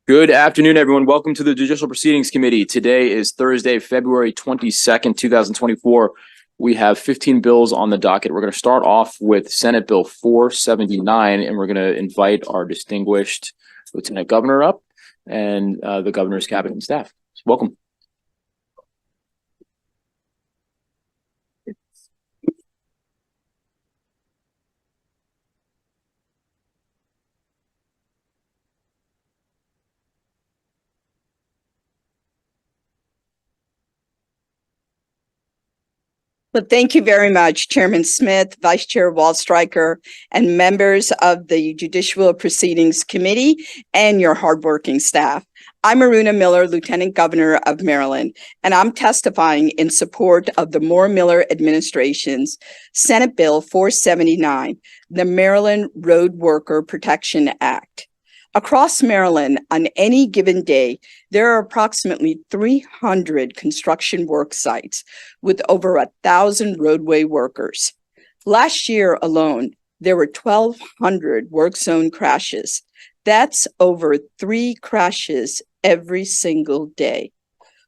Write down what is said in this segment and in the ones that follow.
Good afternoon, everyone. Welcome to the Judicial Proceedings Committee. Today is Thursday, February 22nd, 2024. We have 15 bills on the docket. We're going to start off with Senate Bill 479, and we're going to invite our distinguished Lieutenant Governor up and the governor's cabinet and staff. Welcome. Well, thank you very much, Chairman Smith, Vice Chair Waldstreicher, and members of the Judicial Proceedings Committee and your hardworking staff. I'm Aruna Miller, Lieutenant Governor of Maryland, and I'm testifying in support of the Moore-Miller administration's Senate Bill 479, the Maryland Road Worker Protection Act. Across Maryland, on any given day, there are approximately 300 construction work sites with over 1,000 roadway workers. Last year alone, there were 1,200 work zone crashes. That's over 3 crashes every single day.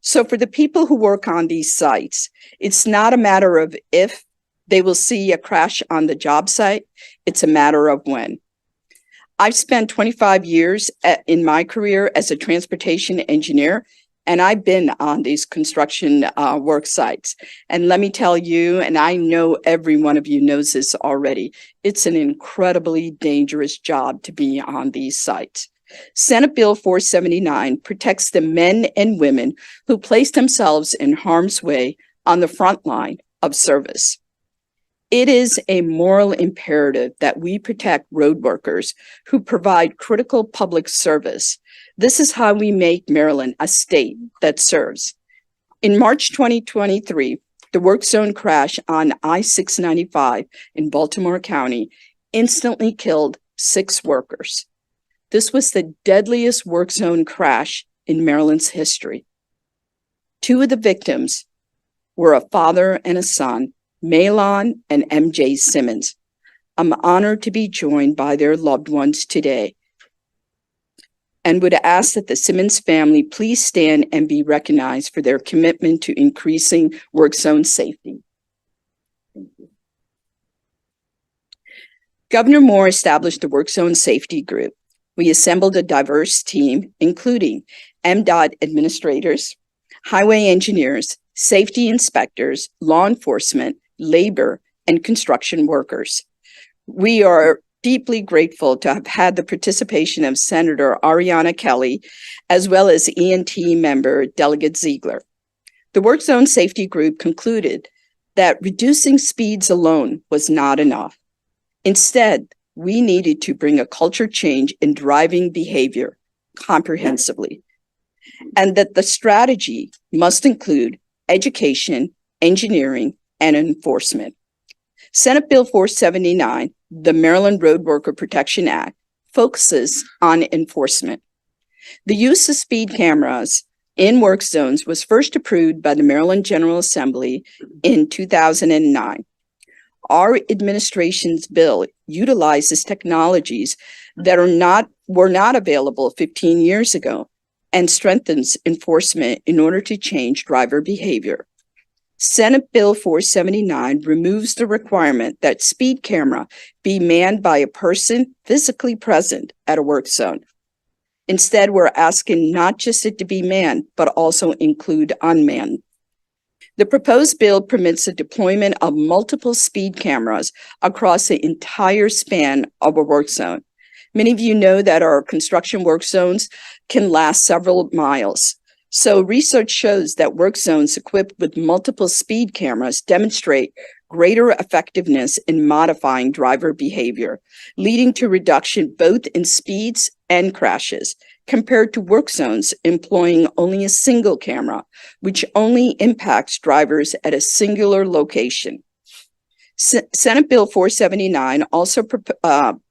So for the people who work on these sites, it's not a matter of if they will see a crash on the job site, it's a matter of when. I've spent 25 years in my career as a transportation engineer, and I've been on these construction work sites. And let me tell you, and I know every one of you knows this already, it's an incredibly dangerous job to be on these sites. Senate Bill 479 protects the men and women who place themselves in harm's way on the front line of service. It is a moral imperative that we protect road workers who provide critical public service. This is how we make Maryland a state that serves. In March 2023, the work zone crash on I-695 in Baltimore County instantly killed 6 workers. This was the deadliest work zone crash in Maryland's history. 2 of the victims were a father and a son, Malon and MJ Simmons. I'm honored to be joined by their loved ones today and would ask that the Simmons family please stand and be recognized for their commitment to increasing work zone safety. Governor Moore established the Work Zone Safety Group. We assembled a diverse team, including MDOT administrators, highway engineers, safety inspectors, law enforcement, labor, and construction workers. We are deeply grateful to have had the participation of Senator Ariana Kelly, as well as E&T member Delegate Ziegler. The Work Zone Safety Group concluded that reducing speeds alone was not enough. Instead, we needed to bring a culture change in driving behavior comprehensively, and that the strategy must include education, engineering, and enforcement. Senate Bill 479, the Maryland Road Worker Protection Act, focuses on enforcement. The use of speed cameras in work zones was first approved by the Maryland General Assembly in 2009. Our administration's bill utilizes technologies that were not available 15 years ago and strengthens enforcement in order to change driver behavior. Senate Bill 479 removes the requirement that speed camera be manned by a person physically present at a work zone. Instead, we're asking not just it to be manned, but also include unmanned. The proposed bill permits the deployment of multiple speed cameras across the entire span of a work zone. Many of you know that our construction work zones can last several miles. So research shows that work zones equipped with multiple speed cameras demonstrate greater effectiveness in modifying driver behavior, leading to reduction both in speeds and crashes, compared to work zones employing only a single camera, which only impacts drivers at a singular location. Senate Bill 479 also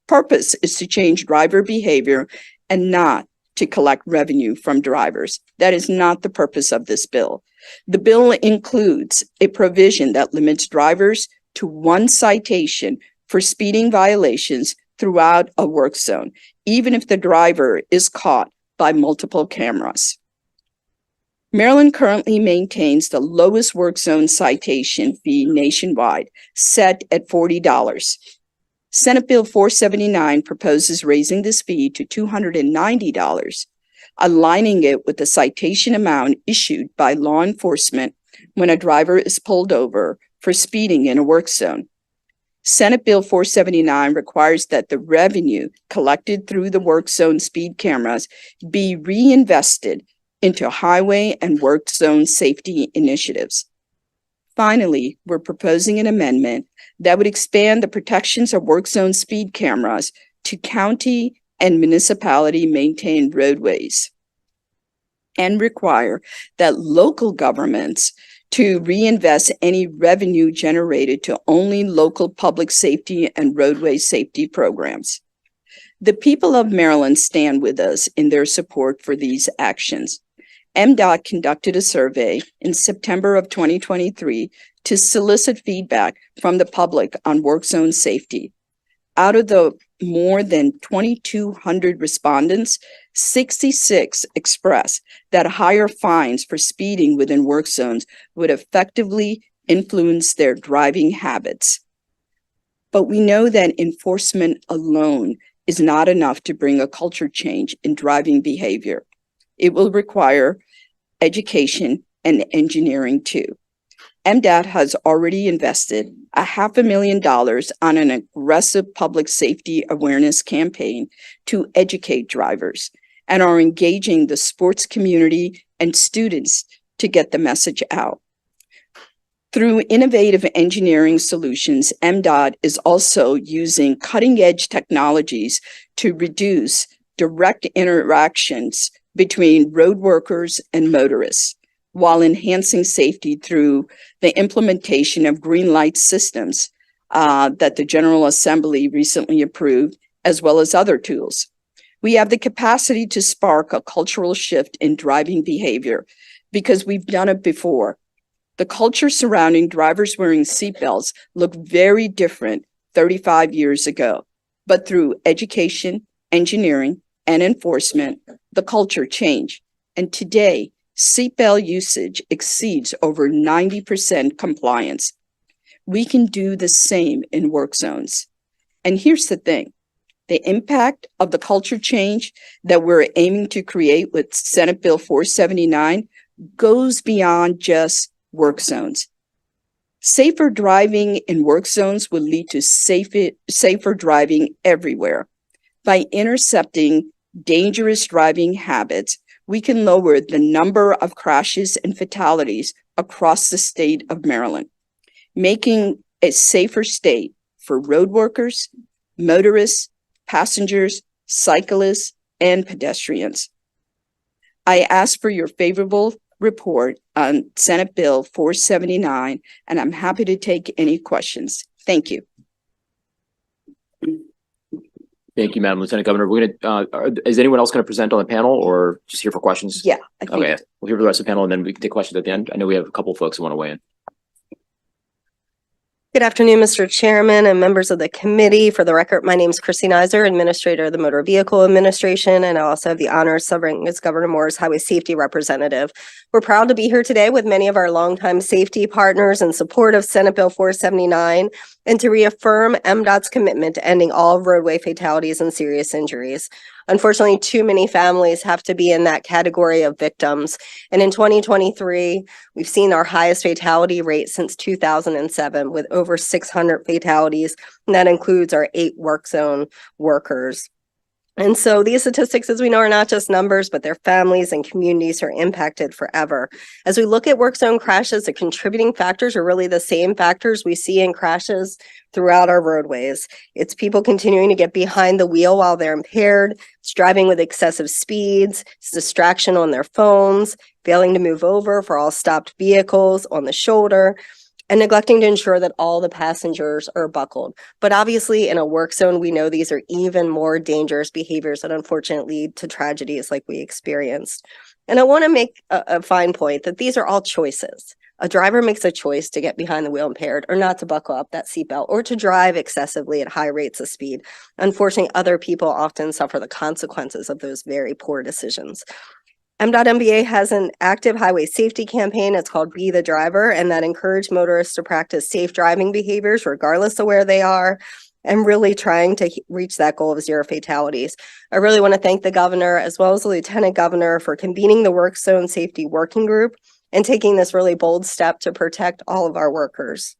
purpose is to change driver behavior and not to collect revenue from drivers. That is not the purpose of this bill. The bill includes a provision that limits drivers to 1 citation for speeding violations throughout a work zone, even if the driver is caught by multiple cameras. Maryland currently maintains the lowest work zone citation fee nationwide, set at $40. Senate Bill 479 proposes raising this fee to $290, aligning it with the citation amount issued by law enforcement when a driver is pulled over for speeding in a work zone. Senate Bill 479 requires that the revenue collected through the work zone speed cameras be reinvested into highway and work zone safety initiatives. Finally, we're proposing an amendment that would expand the protections of work zone speed cameras to county and municipality maintained roadways and require that local governments to reinvest any revenue generated to only local public safety and roadway safety programs. The people of Maryland stand with us in their support for these actions. MDOT conducted a survey in September of 2023 to solicit feedback from the public on work zone safety. Out of the more than 2,200 respondents, 66 expressed that higher fines for speeding within work zones would effectively influence their driving habits. But we know that enforcement alone is not enough to bring a culture change in driving behavior. It will require education and engineering too. MDOT has already invested $500,000 on an aggressive public safety awareness campaign to educate drivers and are engaging the sports community and students to get the message out. Through innovative engineering solutions, MDOT is also using cutting-edge technologies to reduce direct interactions between road workers and motorists, while enhancing safety through the implementation of green light systems that the General Assembly recently approved, as well as other tools. We have the capacity to spark a cultural shift in driving behavior because we've done it before. The culture surrounding drivers wearing seatbelts looked very different 35 years ago, but through education, engineering, and enforcement, the culture changed. And today, seatbelt usage exceeds over 90% compliance. We can do the same in work zones. And here's the thing, the impact of the culture change that we're aiming to create with Senate Bill 479 goes beyond just work zones. Safer driving in work zones will lead to safer driving everywhere. By intercepting dangerous driving habits, we can lower the number of crashes and fatalities across the state of Maryland, making a safer state for road workers, motorists, passengers, cyclists, and pedestrians. I ask for your favorable report on Senate Bill 479, and I'm happy to take any questions. Thank you. Thank you, Madam Lieutenant Governor. We're gonna, is anyone else going to present on the panel or just here for questions? Yeah, I think. Okay, we'll hear the rest of the panel and then we can take questions at the end. I know we have a couple of folks who want to weigh in. Good afternoon, Mr. Chairman and members of the committee. For the record, my name is Christine Iser, Administrator of the Motor Vehicle Administration, and I also have the honor of serving as Governor Moore's Highway Safety Representative. We're proud to be here today with many of our longtime safety partners in support of Senate Bill 479 and to reaffirm MDOT's commitment to ending all roadway fatalities and serious injuries. Unfortunately, too many families have to be in that category of victims. And in 2023, we've seen our highest fatality rate since 2007 with over 600 fatalities. And that includes our 8 work zone workers. And so these statistics, as we know, are not just numbers, but their families and communities are impacted forever. As we look at work zone crashes, the contributing factors are really the same factors we see in crashes throughout our roadways. It's people continuing to get behind the wheel while they're impaired, it's driving with excessive speeds, it's distraction on their phones, failing to move over for all stopped vehicles on the shoulder, and neglecting to ensure that all the passengers are buckled. But obviously in a work zone, we know these are even more dangerous behaviors that unfortunately lead to tragedies like we experienced. And I want to make a fine point that these are all choices. A driver makes a choice to get behind the wheel impaired or not to buckle up that seatbelt or to drive excessively at high rates of speed. Unfortunately, other people often suffer the consequences of those very poor decisions. MDOT has an active highway safety campaign. It's called Be the Driver, and that encourages motorists to practice safe driving behaviors regardless of where they are, and really trying to reach that goal of zero fatalities. I really want to thank the governor as well as the lieutenant governor for convening the Work Zone Safety Working Group and taking this really bold step to protect all of our workers.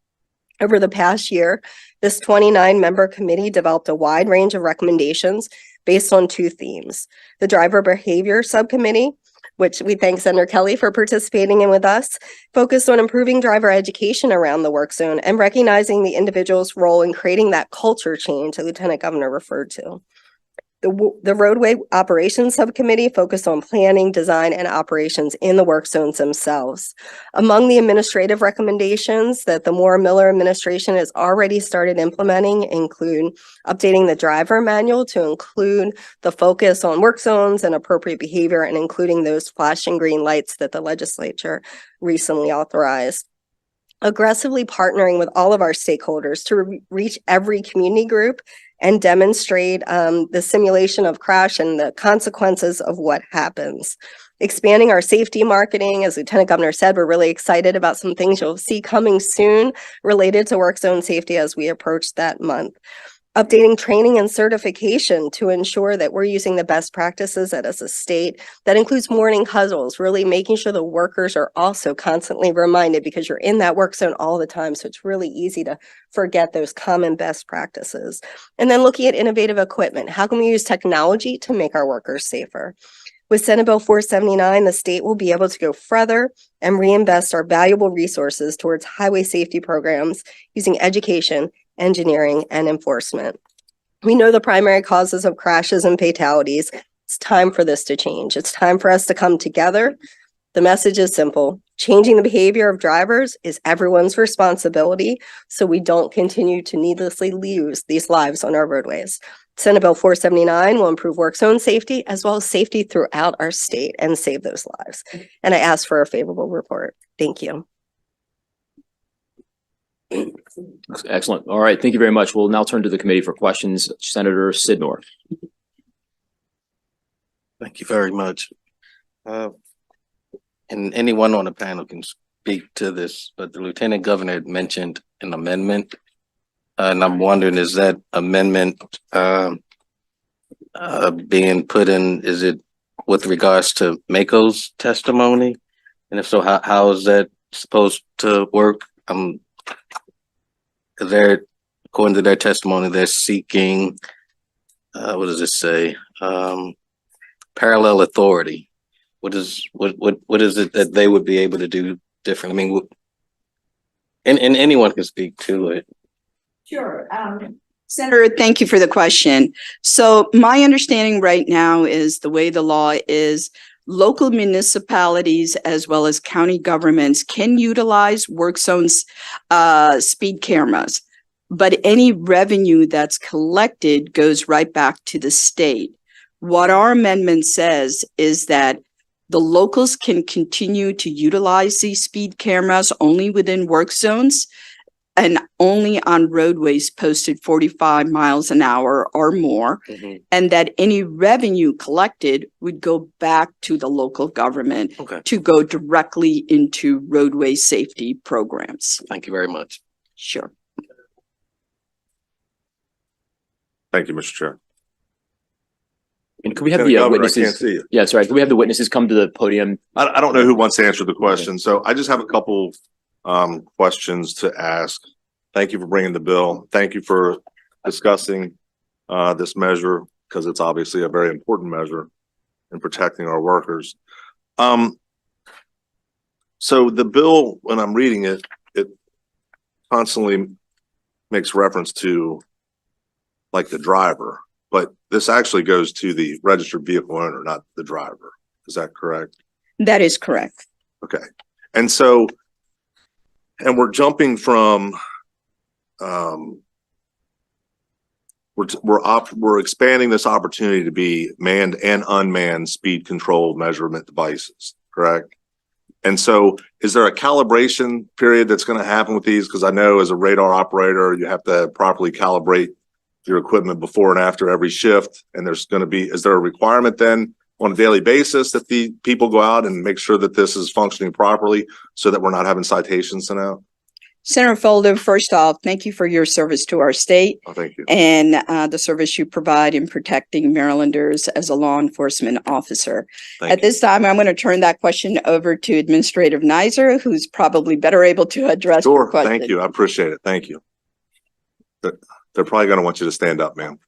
Over the past year, this 29-member committee developed a wide range of recommendations based on 2 themes. The Driver Behavior Subcommittee, which we thank Senator Kelly for participating in with us, focused on improving driver education around the work zone and recognizing the individual's role in creating that culture change that Lieutenant Governor referred to. The Roadway Operations Subcommittee focused on planning, design, and operations in the work zones themselves. Among the administrative recommendations that the Moore-Miller administration has already started implementing include updating the driver manual to include the focus on work zones and appropriate behavior, and including those flashing green lights that the legislature recently authorized. Aggressively partnering with all of our stakeholders to reach every community group and demonstrate the simulation of crash and the consequences of what happens. Expanding our safety marketing, as Lieutenant Governor said, we're really excited about some things you'll see coming soon related to work zone safety as we approach that month. Updating training and certification to ensure that we're using the best practices as a state. That includes morning huddles, really making sure the workers are also constantly reminded, because you're in that work zone all the time. So it's really easy to forget those common best practices. And then looking at innovative equipment. How can we use technology to make our workers safer? With Senate Bill 479, the state will be able to go further and reinvest our valuable resources towards highway safety programs using education, engineering, and enforcement. We know the primary causes of crashes and fatalities. It's time for this to change. It's time for us to come together. The message is simple. Changing the behavior of drivers is everyone's responsibility, so we don't continue to needlessly lose these lives on our roadways. Senate Bill 479 will improve work zone safety as well as safety throughout our state and save those lives. And I ask for a favorable report. Thank you. Excellent. All right. Thank you very much. We'll now turn to the committee for questions. Senator Sidnor. Thank you very much. And anyone on the panel can speak to this, but the Lieutenant Governor had mentioned an amendment. And I'm wondering, is that amendment being put in, is it with regards to Mako's testimony? And if so, how is that supposed to work? They're, according to their testimony, they're seeking, what does it say? Parallel authority. What is it that they would be able to do different? I mean, and anyone can speak to it. Sure. Senator, thank you for the question. So my understanding right now is the way the law is, local municipalities as well as county governments can utilize work zones speed cameras, but any revenue that's collected goes right back to the state. What our amendment says is that the locals can continue to utilize these speed cameras only within work zones and only on roadways posted 45 miles an hour or more, and that any revenue collected would go back to the local government to go directly into roadway safety programs. Thank you very much. Sure. Thank you, Mr. Chair. And can we have Lieutenant the Governor, I witnesses? can't see you. Yeah, sorry. Can we have the witnesses come to the podium? I don't know who wants to answer the question, so I just have a couple questions to ask. Thank you for bringing the bill. Thank you for discussing this measure, because it's obviously a very important measure in protecting our workers. So the bill, when I'm reading it, it constantly makes reference to like the driver, but this actually goes to the registered vehicle owner, not the driver. Is that correct? That is correct. Okay. And so And we're jumping from, we're expanding this opportunity to be manned and unmanned speed control measurement devices, correct? And so is there a calibration period that's going to happen with these? Because I know as a radar operator, you have to properly calibrate your equipment before and after every shift. And there's going to be, is there a requirement then on a daily basis that the people go out and make sure that this is functioning properly so that we're not having citations sent out? Senator Foldo, first off, thank you for your service to our state Oh, thank you. and the service you provide in protecting Marylanders as a law enforcement officer. Thank At you. this time, I'm going to turn that question over to Administrator Nizer, who's probably better able to address your Sure. question. Thank you. I appreciate it. Thank you. They're probably going to want you to stand up, ma'am.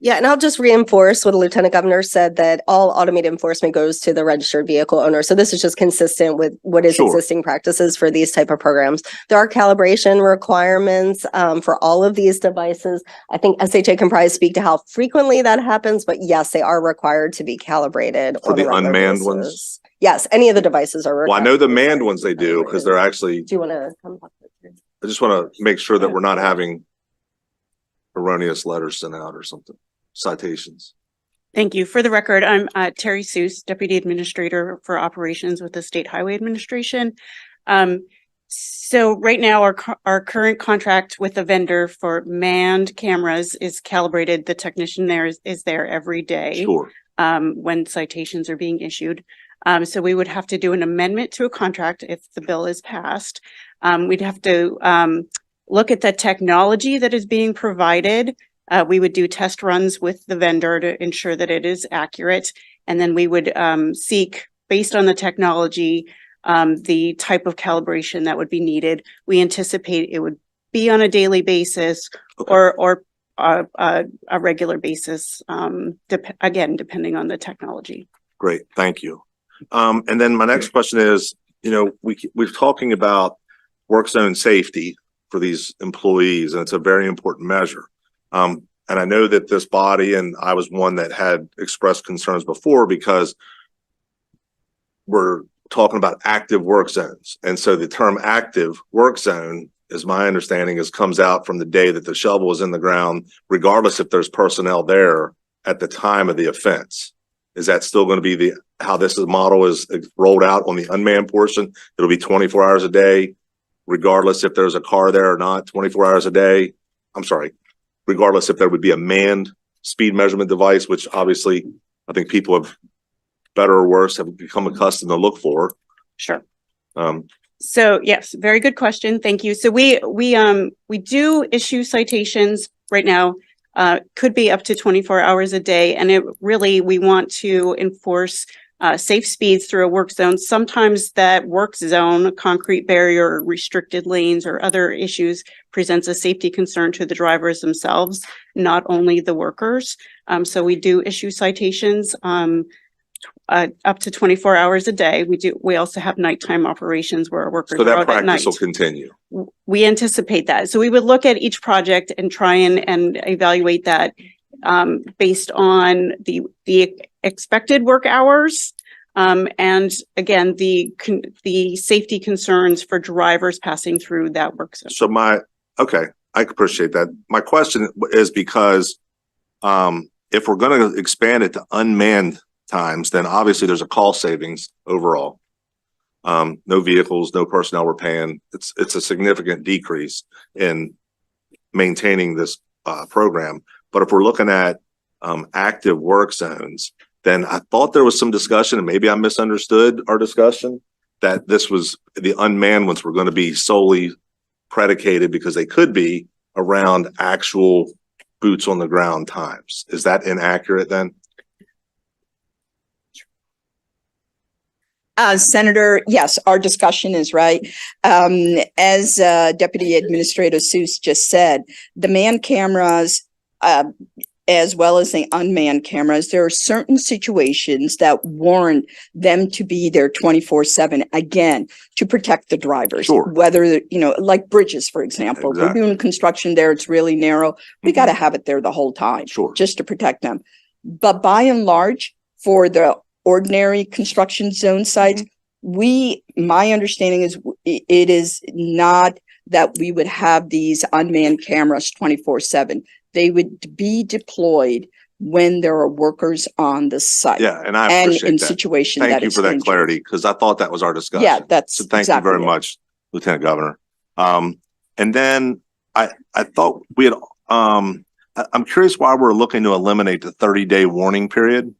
Yeah, and I'll just reinforce what the Lieutenant Governor said, that all automated enforcement goes to the registered vehicle owner. So this is just consistent with what is Sure. existing practices for these type of programs. There are calibration requirements for all of these devices. I think SHA can probably speak to how frequently that happens, but yes, they are required to be calibrated. For on a the regular unmanned basis. ones? Yes, any of the devices are required. Well, I know the to be manned ones they do because they're actually, Do you want to come talk? I just want to make sure that we're not having erroneous letters sent out or something, citations. Thank you. For the record, I'm Terry Seuss, Deputy Administrator for Operations with the State Highway Administration. So right now, our current contract with the vendor for manned cameras is calibrated. The technician there is there every day Sure. when citations are being issued. So we would have to do an amendment to a contract if the bill is passed. We'd have to look at the technology that is being provided. We would do test runs with the vendor to ensure that it is accurate. And then we would seek, based on the technology, the type of calibration that would be needed. We anticipate it would be on a daily basis. Okay. or a regular basis, again, depending on the technology. Great. Thank you. And then my next question is, you know, we're talking about work zone safety for these employees, and it's a very important measure. And I know that this body, and I was one that had expressed concerns before, because we're talking about active work zones. And so the term active work zone, is my understanding, is comes out from the day that the shovel is in the ground, regardless if there's personnel there at the time of the offense. Is that still going to be how this model is rolled out on the unmanned portion? It'll be 24 hours a day, regardless if there's a car there or not, 24 hours a day. I'm sorry, regardless if there would be a manned speed measurement device, which obviously I think people have, better or worse, have become accustomed to look for. Sure. So yes, very good question. Thank you. So we do issue citations right now, could be up to 24 hours a day. And it really, we want to enforce safe speeds through a work zone. Sometimes that work zone, concrete barrier, restricted lanes, or other issues presents a safety concern to the drivers themselves, not only the workers. So we do issue citations up to 24 hours a day. We also have nighttime operations where our workers So are that out at practice night. will continue. We anticipate that. So we would look at each project and try and evaluate that based on the expected work hours. And again, the safety concerns for drivers passing through that work zone. So okay, I appreciate that. My question is because if we're going to expand it to unmanned times, then obviously there's a cost savings overall. No vehicles, no personnel we're paying. It's a significant decrease in maintaining this program. But if we're looking at active work zones, then I thought there was some discussion, and maybe I misunderstood our discussion, that this was the unmanned ones were going to be solely predicated, because they could be around actual boots on the ground times. Is that inaccurate then? Senator, yes, our discussion is right. As Deputy Administrator Seuss just said, the manned cameras, as well as the unmanned cameras, there are certain situations that warrant them to be there 24/7, again, to protect the drivers. Sure. Whether, like bridges, for example, Exactly. we're doing construction there, it's really narrow. We got to have it there the whole time. Sure. Just to protect them. But by and large, for the ordinary construction zone sites, my understanding is it is not that we would have these unmanned cameras 24/7. They would be deployed when there are workers on the site. Yeah, and I And appreciate in that. situation that Thank you it's for that dangerous. clarity, because I thought that was our discussion. Yeah, that's So thank you exactly very it. much, Lieutenant Governor. And then I thought we had, I'm curious why we're looking to eliminate the 30-day warning period,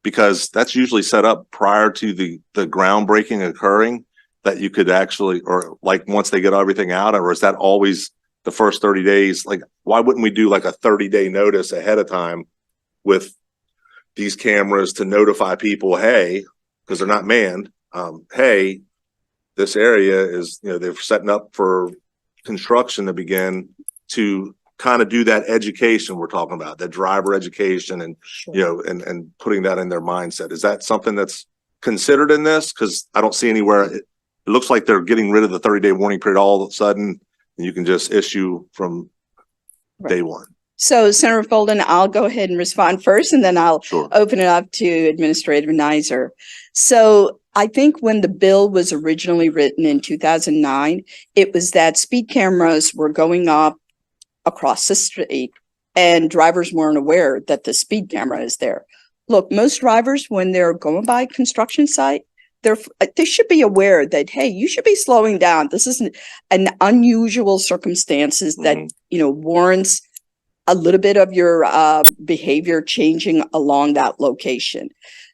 because that's usually set up prior to the groundbreaking occurring, that you could actually, or like once they get everything out, or is that always the first 30 days? Like, why wouldn't we do like a 30-day notice ahead of time with these cameras to notify people, hey, because they're not manned, hey, this area is, they're setting up for construction to begin, to kind of do that education we're talking about, that driver education, and and putting that in their mindset. Is that something that's considered in this? Because I don't see anywhere. It looks like they're getting rid of the 30-day warning period all of a sudden, and you can just issue from day one. So Senator Folden, I'll go ahead and respond first, and then I'll Sure. open it up to Administrator Nizer. So I think when the bill was originally written in 2009, it was that speed cameras were going up across the street and drivers weren't aware that the speed camera is there. Look, most drivers, when they're going by a construction site, they should be aware that, hey, you should be slowing down. This is an unusual circumstances that, warrants a little bit of your behavior changing along that location.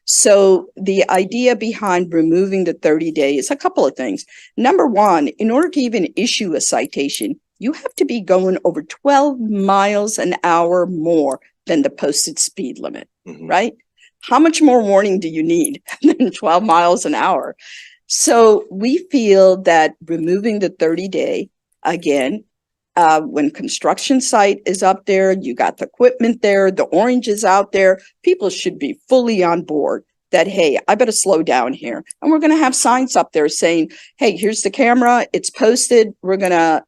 So the idea behind removing the 30 days, a couple of things. Number one, in order to even issue a citation, you have to be going over 12 miles an hour more than the posted speed limit, right? How much more warning do you need than 12 miles an hour? So we feel that removing the 30-day, again, when construction site is up there, you got the equipment there, the orange is out there, people should be fully on board that, hey, I better slow down here. And we're going to have signs up there saying, hey, here's the camera, it's posted, we're going to,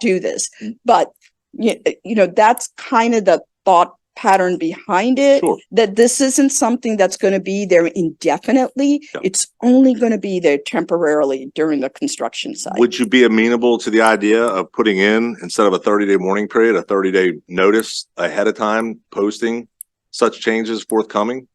do this. But, that's kind of the thought pattern behind it, Sure. that this isn't something that's going to be there indefinitely. Yeah. It's only going to be there temporarily during the construction site. Would you be amenable to the idea of putting in, instead of a 30-day warning period, a 30-day notice ahead of time, posting such changes forthcoming?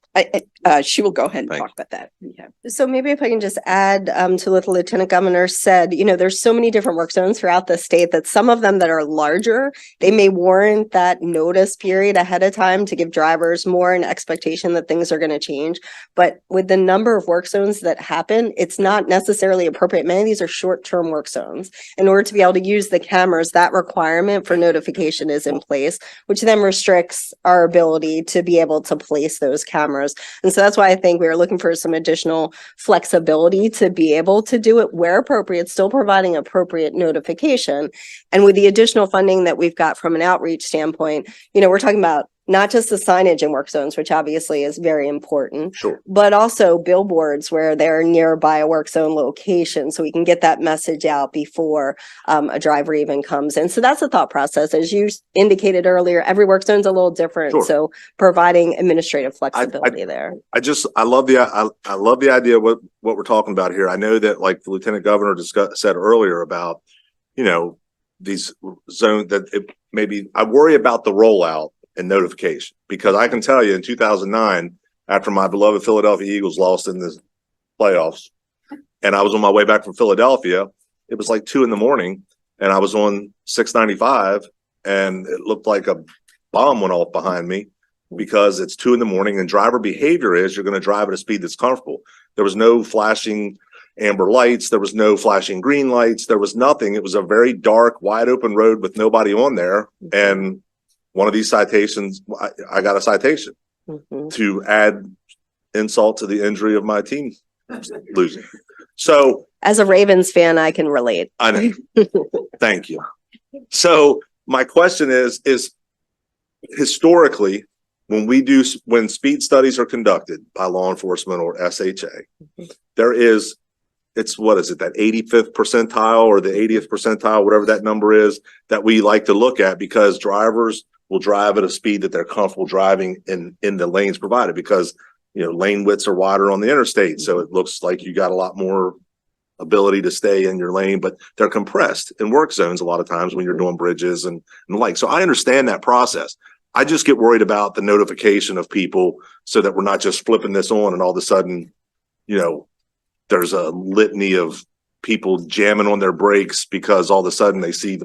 She will go ahead and Thank talk about that. Yeah. So maybe if I can just add to what the Lieutenant Governor said, there's so many different work zones throughout the state that some of them that are larger, they may warrant that notice period ahead of time to give drivers more an expectation that things are going to change. But with the number of work zones that happen, it's not necessarily appropriate. Many of these are short-term work zones. In order to be able to use the cameras, that requirement for notification is in place, which then restricts our ability to be able to place those cameras. And so that's why I think we are looking for some additional flexibility to be able to do it where appropriate, still providing appropriate notification. And with the additional funding that we've got from an outreach standpoint, we're talking about not just the signage in work zones, which obviously is very important, Sure. but also billboards where they're nearby a work zone location, so we can get that message out before a driver even comes in. So that's the thought process. As you indicated earlier, every work zone is a little different. Sure. So providing administrative flexibility there. I love the idea of what we're talking about here. I know that, like the Lieutenant Governor said earlier about, these zones that maybe I worry about the rollout and notification, because I can tell you in 2009, after my beloved Philadelphia Eagles lost in the playoffs, and I was on my way back from Philadelphia, it was like 2 a.m, and I was on 695, and it looked like a bomb went off behind me, because it's 2 a.m. and driver behavior is you're going to drive at a speed that's comfortable. There was no flashing amber lights. There was no flashing green lights. There was nothing. It was a very dark, wide open road with nobody on there. And one of these citations, I got a citation to add insult to the injury of my team losing. So as a Ravens fan, I can relate. I know. Thank you. So my question is historically, when speed studies are conducted by law enforcement or SHA, it's what is it, that 85th percentile or the 80th percentile, whatever that number is, that we like to look at, because drivers will drive at a speed that they're comfortable driving in the lanes provided, because lane widths are wider on the interstate. So it looks like you got a lot more ability to stay in your lane, but they're compressed in work zones a lot of times when you're doing bridges and the like. So I understand that process. I just get worried about the notification of people so that we're not just flipping this on and all of a sudden, there's a litany of people jamming on their brakes because all of a sudden they see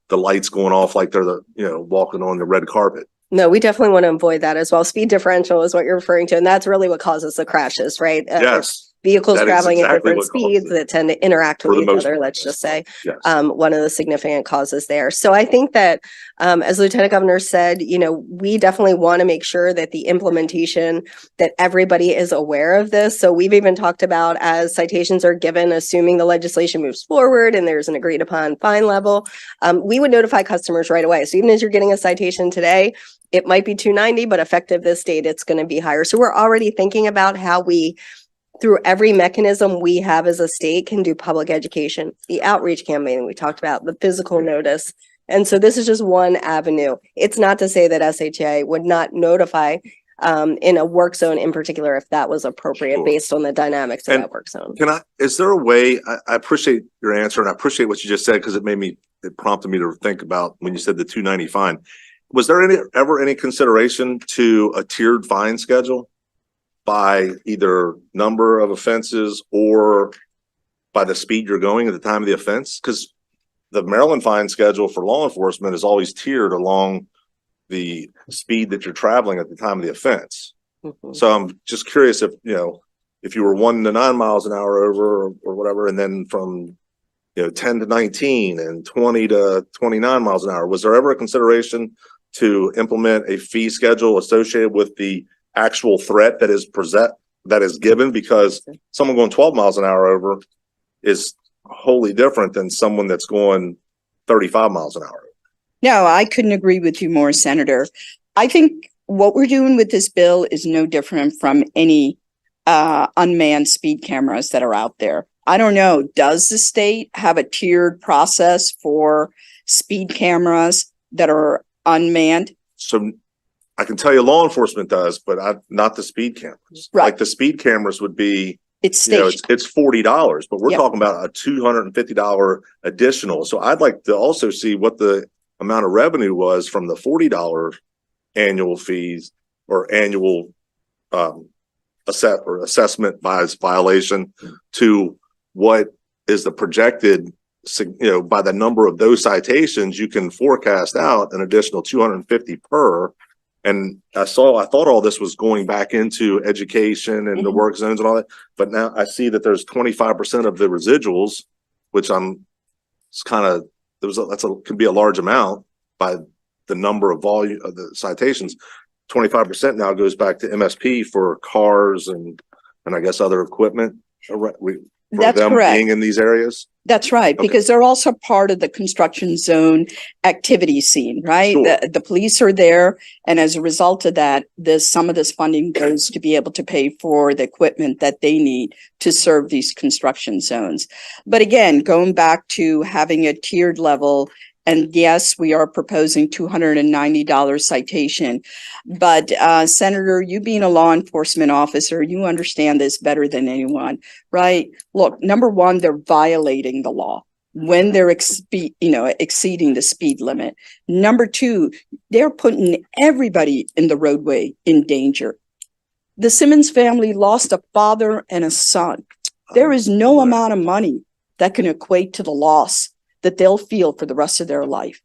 the lights going off like they're walking on the red carpet. No, we definitely want to avoid that as well. Speed differential is what you're referring to, and that's really what causes the crashes, right? Yes. Vehicles That is traveling at exactly different what causes speeds it. that tend to interact For with the each most other, part, let's just say. Yes. One of the significant causes there. So I think that, as Lieutenant Governor said, we definitely want to make sure that the implementation, that everybody is aware of this. So we've even talked about, as citations are given, assuming the legislation moves forward and there's an agreed upon fine level, we would notify customers right away. So even as you're getting a citation today, it might be $290, but effective this date, it's going to be higher. So we're already thinking about how we, through every mechanism we have as a state, can do public education, the outreach campaign we talked about, the physical notice. And so this is just one avenue. It's not to say that SHA would not notify in a work zone in particular if that was appropriate Sure. based on the dynamics of And that work zone. Is there a way, I appreciate your answer and I appreciate what you just said because it prompted me to think about when you said the 290 fine. Was there ever any consideration to a tiered fine schedule by either number of offenses or by the speed you're going at the time of the offense? Because the Maryland fine schedule for law enforcement is always tiered along the speed that you're traveling at the time of the offense. Mhm. So I'm just curious if you were 1 to 9 miles an hour over or whatever, and then from 10 to 19 and 20 to 29 miles an hour, was there ever a consideration to implement a fee schedule associated with the actual threat that is given? Because someone going 12 miles an hour over is wholly different than someone that's going 35 miles an hour. No, I couldn't agree with you more, Senator. I think what we're doing with this bill is no different from any unmanned speed cameras that are out there. I don't know, does the state have a tiered process for speed cameras that are unmanned? So I can tell you law enforcement does, but not the speed cameras. Right. Like the speed cameras would be, It's it's stationed. $40, but we're Yeah. talking about a $250 additional. So I'd like to also see what the amount of revenue was from the $40 annual fees or annual assessment violation to what is the projected, by the number of those citations, you can forecast out an additional 250 per. And I thought all this was going back into education and the work zones and all that, but now I see that there's 25% of the residuals, which could be a large amount by the number of volume of the citations. 25% now goes back to MSP for cars and I guess other equipment for That's them correct. being in these areas. That's right, Okay. because they're also part of the construction zone activity scene, right? Sure. The police are there, and as a result of that, some of this funding goes to be able to pay for the equipment that they need to serve these construction zones. But again, going back to having a tiered level, and yes, we are proposing $290 citation. But Senator, you being a law enforcement officer, you understand this better than anyone, right? Look, number one, they're violating the law when they're exceeding the speed limit. Number two, they're putting everybody in the roadway in danger. The Simmons family lost a father and a son. There is no amount of money that can equate to the loss that they'll feel for the rest of their life.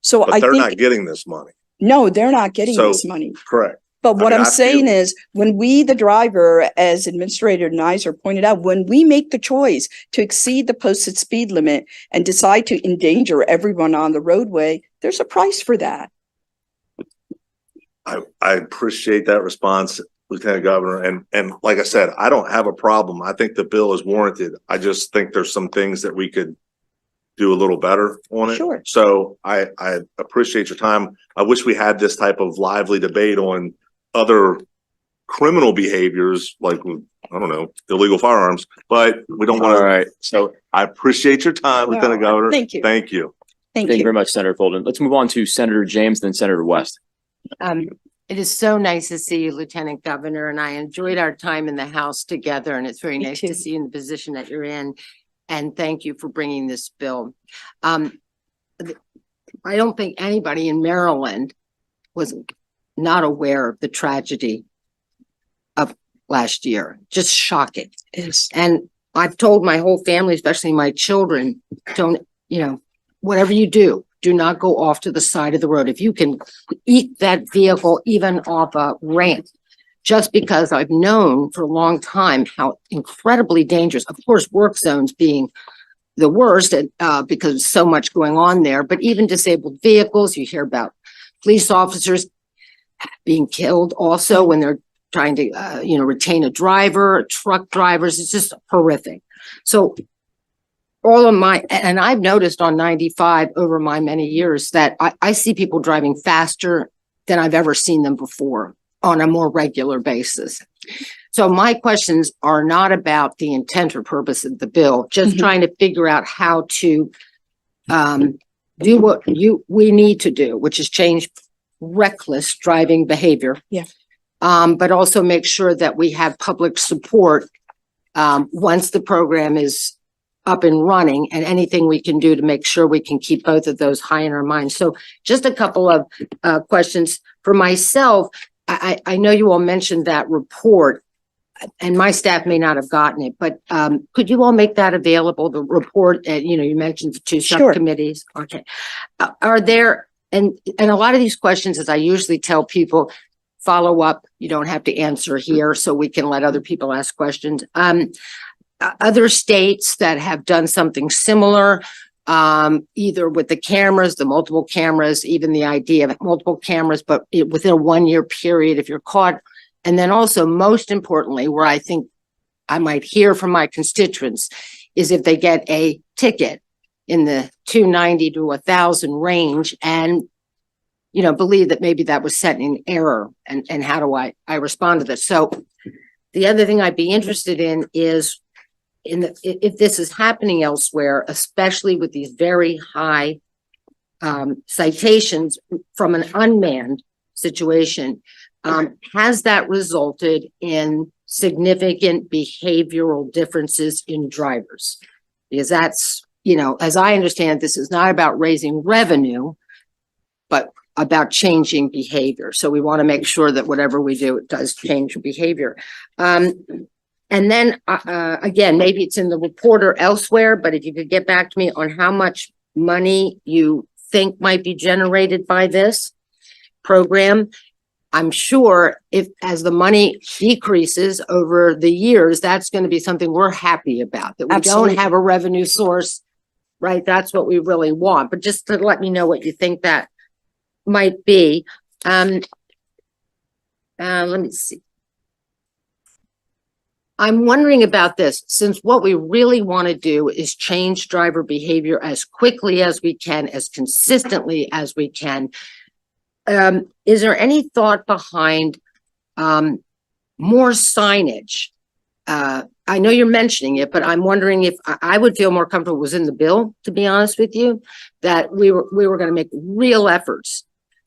So But they're not getting this money. No, they're not getting So, this money. Correct. But what I I'm feel- saying is, when we, the driver, as Administrator Nizer pointed out, when we make the choice to exceed the posted speed limit and decide to endanger everyone on the roadway, there's a price for that. I appreciate that response, Lieutenant Governor. And like I said, I don't have a problem. I think the bill is warranted. I just think there's some things that we could do a little better on it. Sure. So I appreciate your time. I wish we had this type of lively debate on other criminal behaviors, like, I don't know, illegal firearms, but we don't want All to. right. So I appreciate your time, Lieutenant Governor. Thank you. Thank you. Thank Thank you you. very much, Senator Folden. Let's move on to Senator James, then Senator West. It is so nice to see you, Lieutenant Governor, and I enjoyed our time in the House together, and it's very Me nice too. to see you in the position that you're in. And thank you for bringing this bill. I don't think anybody in Maryland was not aware of the tragedy of last year. Just shocking. Yes. And I've told my whole family, especially my children, don't, whatever you do, do not go off to the side of the road. If you can eat that vehicle even off a ramp, just because I've known for a long time how incredibly dangerous, of course, work zones being the worst, because so much going on there, but even disabled vehicles, you hear about police officers being killed also when they're trying to, retain a driver, truck drivers. It's just horrific. So and I've noticed on 95 over my many years that I see people driving faster than I've ever seen them before on a more regular basis. So my questions are not about the intent or purpose of the bill, just Mhm. trying to figure out how to do what we need to do, which is change reckless driving behavior. Yeah. But also make sure that we have public support once the program is up and running, and anything we can do to make sure we can keep both of those high in our minds. So just a couple of questions for myself. I know you all mentioned that report, and my staff may not have gotten it, but could you all make that available, the report? You mentioned the two Sure. subcommittees. Okay. Are there, and a lot of these questions, as I usually tell people, follow up, you don't have to answer here, so we can let other people ask questions. Other states that have done something similar, either with the cameras, the multiple cameras, even the idea of multiple cameras, but within a 1-year period, if you're caught. And then also, most importantly, where I think I might hear from my constituents is if they get a ticket in the 290 to 1,000 range and, believe that maybe that was set in error, and how do I respond to this? So the other thing I'd be interested in is if this is happening elsewhere, especially with these very high citations from an unmanned situation, has that resulted in significant behavioral differences in drivers? Because that's, as I understand, this is not about raising revenue, but about changing behavior. So we want to make sure that whatever we do, it does change behavior. And then, again, maybe it's in the report or elsewhere, but if you could get back to me on how much money you think might be generated by this program. I'm sure as the money decreases over the years, that's going to be something we're happy about, that we Absolutely. don't have a revenue source, right? That's what we really want. But just to let me know what you think that might be. Let me see. I'm wondering about this, since what we really want to do is change driver behavior as quickly as we can, as consistently as we can. Is there any thought behind more signage? I know you're mentioning it, but I'm wondering if I would feel more comfortable was in the bill, to be honest with you, that we were going to make real efforts,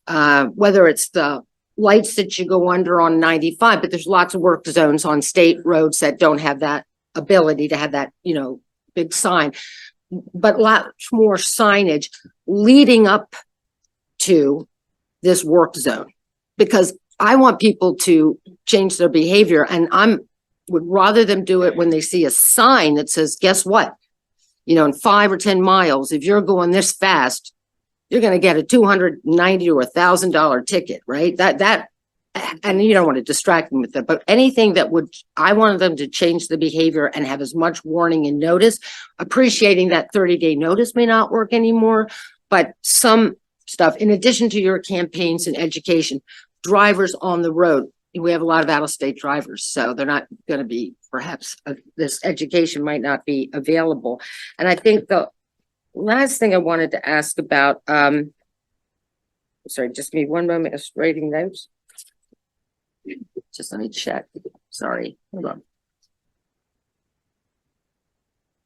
whether it's the lights that you go under on 95, but there's lots of work zones on state roads that don't have that ability to have that, big sign, but lots more signage leading up to this work zone, because I want people to change their behavior, and would rather them do it when they see a sign that says, guess what? In 5 or 10 miles, if you're going this fast, you're going to get a $290 or $1,000 ticket, right? And you don't want to distract them with that, but anything I wanted them to change the behavior and have as much warning and notice, appreciating that 30-day notice may not work anymore, but some stuff, in addition to your campaigns and education, drivers on the road. We have a lot of out-of-state drivers, so they're not going to be, perhaps this education might not be available. And I think the last thing I wanted to ask about, sorry, just give me one moment, I was writing notes. Just let me check. Sorry, hold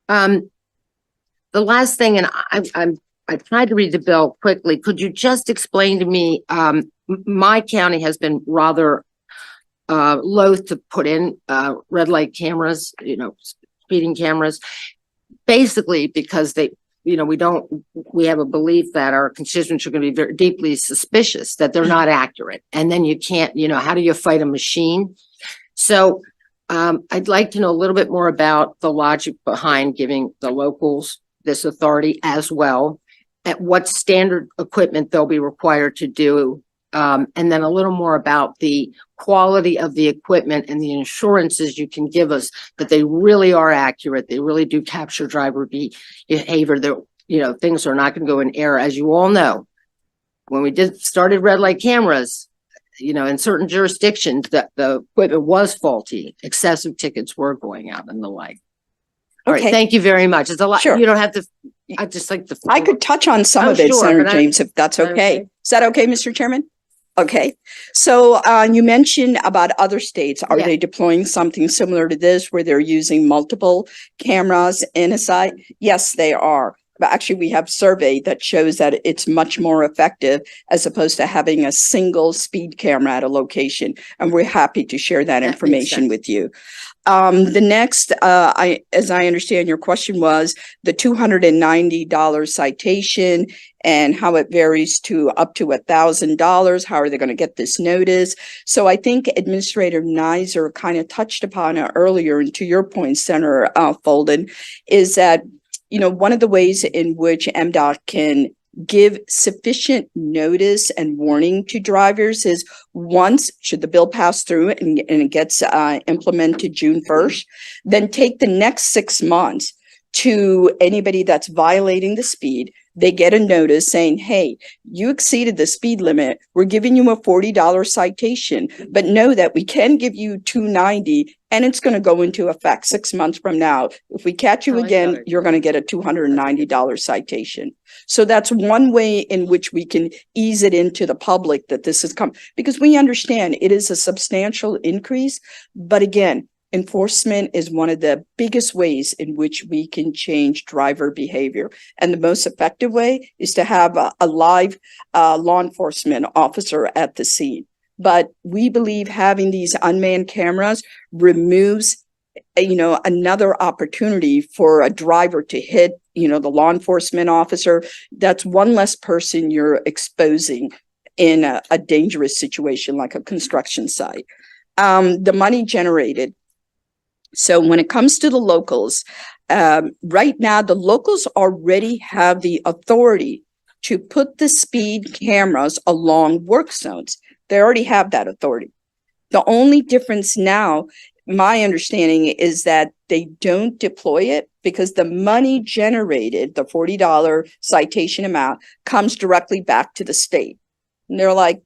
on. The last thing, and I tried to read the bill quickly. Could you just explain to me, my county has been rather loath to put in red light cameras, speeding cameras, basically because we have a belief that our constituents are going to be very deeply suspicious that they're not accurate. And then you can't, how do you fight a machine? So I'd like to know a little bit more about the logic behind giving the locals this authority as well, at what standard equipment they'll be required to do. And then a little more about the quality of the equipment and the assurances you can give us that they really are accurate. They really do capture driver behavior. That, things are not going to go in error. As you all know, when we started red light cameras, in certain jurisdictions that the equipment was faulty, excessive tickets were going out and the like. All right, Okay. thank you very much. It's a lot. Sure. You don't have to, I just like the. I could touch on some Oh, of it, sure, Senator but James, if that's okay. Okay. Is that okay, Mr. Chairman? Okay. So you mentioned about other states. Are Yeah. they deploying something similar to this where they're using multiple cameras in a site? Yes, they are. But actually, we have survey that shows that it's much more effective as opposed to having a single speed camera at a location. And we're happy to share that makes information sense. with you. The next, as I understand your question was the $290 citation and how it varies to up to $1,000. How are they going to get this notice? So I think Administrator Nizer kind of touched upon it earlier, and to your point, Senator Folden, is that one of the ways in which MDOT can give sufficient notice and warning to drivers is once, should the bill pass through and it gets implemented June 1st, then take the next 6 months to anybody that's violating the speed. They get a notice saying, hey, you exceeded the speed limit. We're giving you a $40 citation, but know that we can give you $290 and it's going to go into effect 6 months from now. If we catch you Oh, I again, got it. you're going to get a $290 citation. So that's one way in which we can ease it into the public that this has come, because we understand it is a substantial increase. But again, enforcement is one of the biggest ways in which we can change driver behavior. And the most effective way is to have a live law enforcement officer at the scene. But we believe having these unmanned cameras removes, another opportunity for a driver to hit, the law enforcement officer. That's one less person you're exposing in a dangerous situation like a construction site. The money generated. So when it comes to the locals, right now, the locals already have the authority to put the speed cameras along work zones. They already have that authority. The only difference now, my understanding, is that they don't deploy it because the money generated, the $40 citation amount, comes directly back to the state. And they're like,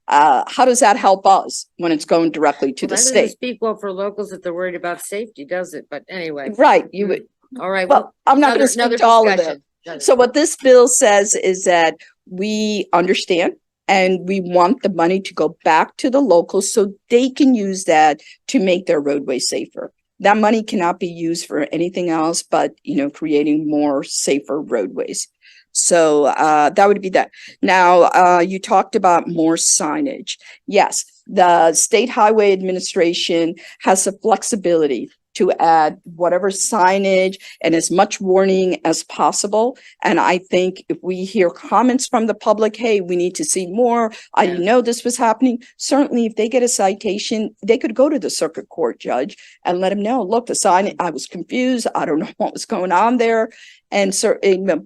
how does that help us when it's going directly to the That doesn't state? speak well for locals if they're worried about safety, does it? But anyway. Right, you would, All right. well, I'm not going to another speak to all of it. discussion. So what this bill says is that we understand and we want the money to go back to the locals so they can use that to make their roadway safer. That money cannot be used for anything else but, creating more safer roadways. So that would be that. Now, you talked about more signage. Yes, the State Highway Administration has the flexibility to add whatever signage and as much warning as possible. And I think if we hear comments from the public, hey, we need to see more, I didn't know this was happening. Certainly, if they get a citation, they could go to the circuit court judge and let him know, look, the sign, I was confused. I don't know what was going on there. And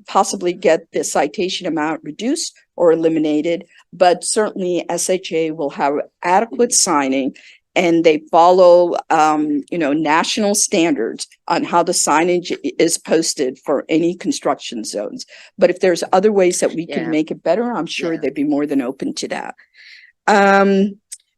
possibly get the citation amount reduced or eliminated. But certainly SHA will have adequate signing and they follow, national standards on how the signage is posted for any construction zones. But if there's other ways that we Yeah. can make it better, I'm sure Yeah. they'd be more than open to that.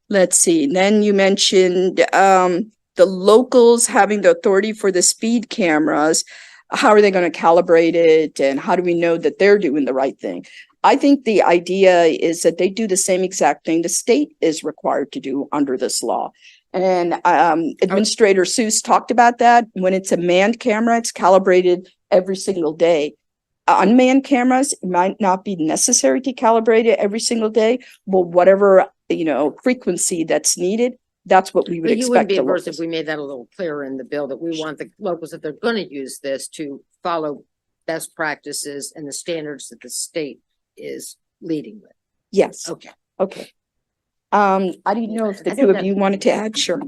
Let's see. Then you mentioned the locals having the authority for the speed cameras. How are they going to calibrate it? And how do we know that they're doing the right thing? I think the idea is that they do the same exact thing the state is required to do under this law. And Administrator Seuss talked about that. When it's a manned camera, it's calibrated every single day. unmanned cameras, it might not be necessary to calibrate it every single day, but whatever, frequency that's needed, that's what we would But you wouldn't expect. be the adverse if locals. we made that a little clearer in the bill, that we want the locals, if they're gonna use this, to follow best practices and the standards that the state is leading with. Yes, Okay. okay. I didn't know if the I two think of that- you wanted to add, sure.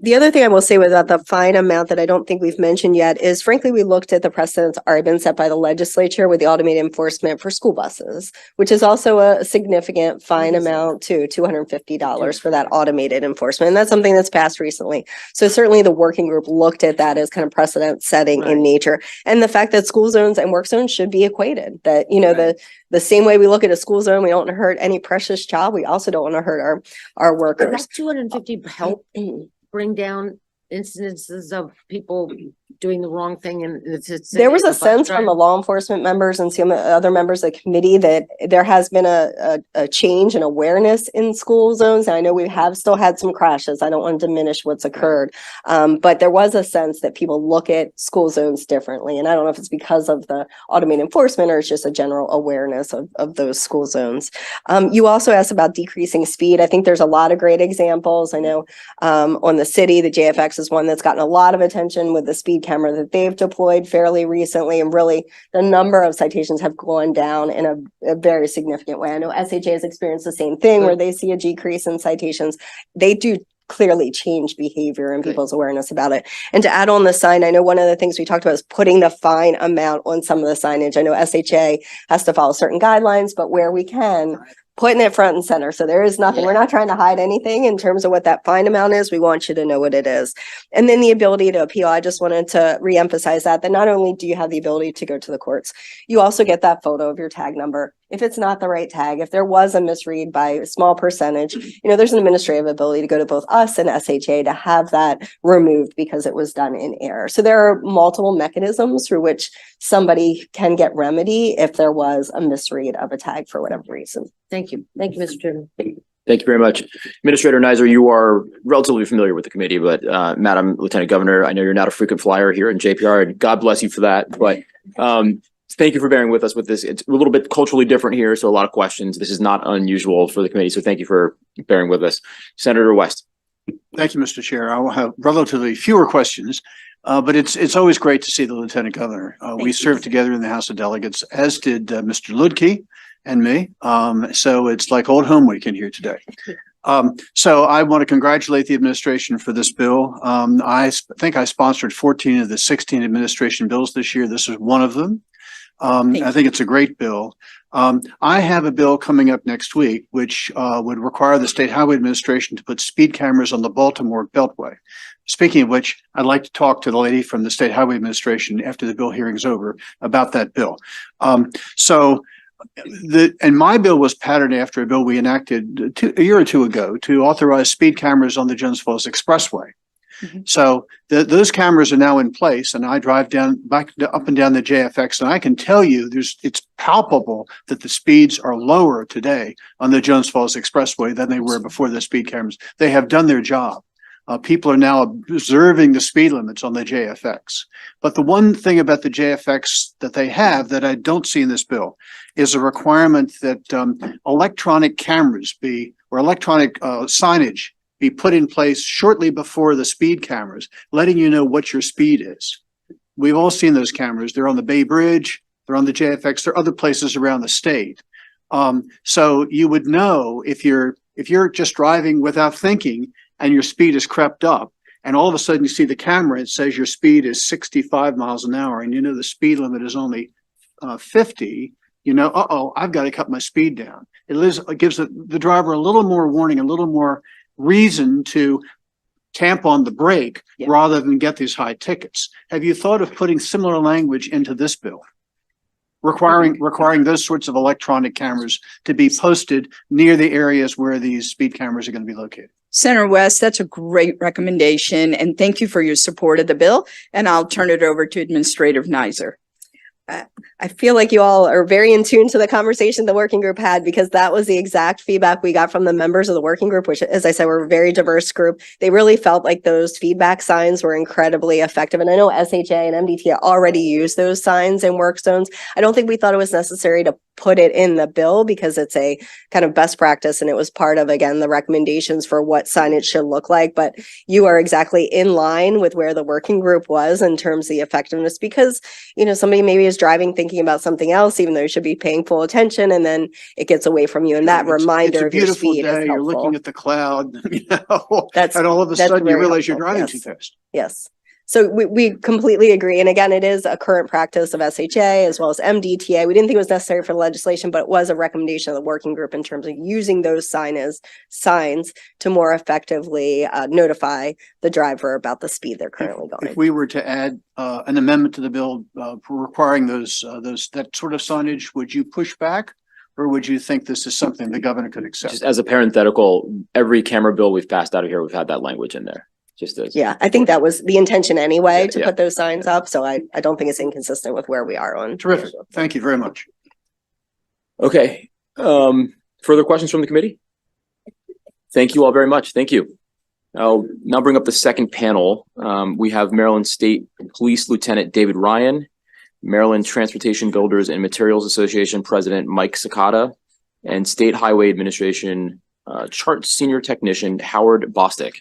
The other thing I will say about the fine amount that I don't think we've mentioned yet is frankly, we looked at the precedents already been set by the legislature with the automated enforcement for school buses, which is also a significant fine amount to $250 for that automated enforcement. And that's something that's passed recently. So certainly the working group looked at that as kind of precedent setting in Right. nature. And the fact that school zones and work zones should be equated, that, the same way we look at a school zone, we don't want to hurt any precious child. We also don't want to hurt our Does workers. that 250 help bring down incidences of people doing the wrong thing? And There was a sense from the law enforcement members and some other members of the committee that there has been a change in awareness in school zones. And I know we have still had some crashes. I don't want to diminish what's occurred. But there was a sense that people look at school zones differently. And I don't know if it's because of the automated enforcement or it's just a general awareness of those school zones. You also asked about decreasing speed. I think there's a lot of great examples. I know on the city, the JFX is one that's gotten a lot of attention with the speed camera that they've deployed fairly recently. And really the number of citations have gone down in a very significant way. I know SHA has experienced the same thing where they see a decrease in citations. They do clearly change behavior and people's awareness about it. And to add on the sign, I know one of the things we talked about is putting the fine amount on some of the signage. I know SHA has to follow certain guidelines, but where we can, putting it front and center. So there is nothing, we're not trying to hide anything in terms of what that fine amount is. We want you to know what it is. And then the ability to appeal. I just wanted to reemphasize that not only do you have the ability to go to the courts, you also get that photo of your tag number. If it's not the right tag, if there was a misread by a small percentage, there's an administrative ability to go to both us and SHA to have that removed because it was done in error. So there are multiple mechanisms through which somebody can get remedy if there was a misread of a tag for whatever reason. Thank you. Thank you, Mr. Chairman. Thank you very much. Administrator Nizer, you are relatively familiar with the committee, but Madam Lieutenant Governor, I know you're not a frequent flyer here in JPR, and God bless you for that. But thank you for bearing with us with this. It's a little bit culturally different here, so a lot of questions. This is not unusual for the committee, so thank you for bearing with us. Senator West. Thank you, Mr. Chair. I will have relatively fewer questions, but it's always great to see the Lieutenant Governor. We served together in the House of Delegates, as did Mr. Ludke and me. So it's like old home week in here today. So I want to congratulate the administration for this bill. I think I sponsored 14 of the 16 administration bills this year. This is one of them. I think it's a great bill. I have a bill coming up next week, which would require the State Highway Administration to put speed cameras on the Baltimore Beltway. Speaking of which, I'd like to talk to the lady from the State Highway Administration after the bill hearing is over about that bill. And my bill was patterned after a bill we enacted a year or two ago to authorize speed cameras on the Jones Falls Expressway. So those cameras are now in place, and I drive up and down the JFX, and I can tell you it's palpable that the speeds are lower today on the Jones Falls Expressway than they were before the speed cameras. They have done their job. People are now observing the speed limits on the JFX. But the one thing about the JFX that they have that I don't see in this bill is a requirement that electronic cameras electronic signage be put in place shortly before the speed cameras, letting you know what your speed is. We've all seen those cameras. They're on the Bay Bridge, they're on the JFX, there are other places around the state. So you would know if you're just driving without thinking and your speed has crept up, and all of a sudden you see the camera, it says your speed is 65 miles an hour, and the speed limit is only 50, I've got to cut my speed down. It gives the driver a little more warning, a little more reason to tamp on the brake rather than get these high tickets. Have you thought of putting similar language into this bill? Requiring those sorts of electronic cameras to be posted near the areas where these speed cameras are going to be located. Senator West, that's a great recommendation, and thank you for your support of the bill. And I'll turn it over to Administrator Nizer. I feel like you all are very in tune to the conversation the working group had, because that was the exact feedback we got from the members of the working group, which, as I said, we're a very diverse group. They really felt like those feedback signs were incredibly effective. And I know SHA and MDTA already use those signs in work zones. I don't think we thought it was necessary to put it in the bill because it's a kind of best practice and it was part of, again, the recommendations for what signage should look like. But you are exactly in line with where the working group was in terms of the effectiveness, because, you know, somebody maybe is driving thinking about something else, even though you should be paying full attention, and then it gets away from you. And that reminder of your speed is You're looking helpful. at the cloud, you know, That's- and all of a that's sudden you very realize you're helpful, driving yes. too fast. Yes. So we completely agree. And again, it is a current practice of SHA as well as MDTA. We didn't think it was necessary for legislation, but it was a recommendation of the working group in terms of using those signs to more effectively notify the driver about the speed they're currently going. If we were to add an amendment to the bill requiring that sort of signage, would you push back? Or would you think this is something the governor could accept? Just as a parenthetical, every camera bill we've passed out of here, we've had that language in there. Just as. Yeah, I think that was the intention anyway, Yeah, to yeah. put those signs up. So I don't think it's inconsistent with where we are on. Terrific. Thank you very much. Okay, further questions from the committee? Thank you all very much. Thank you. I'll now bring up the second panel. We have Maryland State Police Lieutenant David Ryan, Maryland Transportation Builders and Materials Association President Mike Sakata, and State Highway Administration Chart Senior Technician Howard Bostick.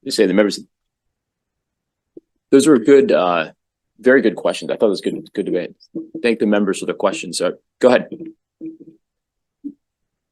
Just say the members. Those were good, very good questions. I thought it was good debate. Thank the members for the questions. So go ahead.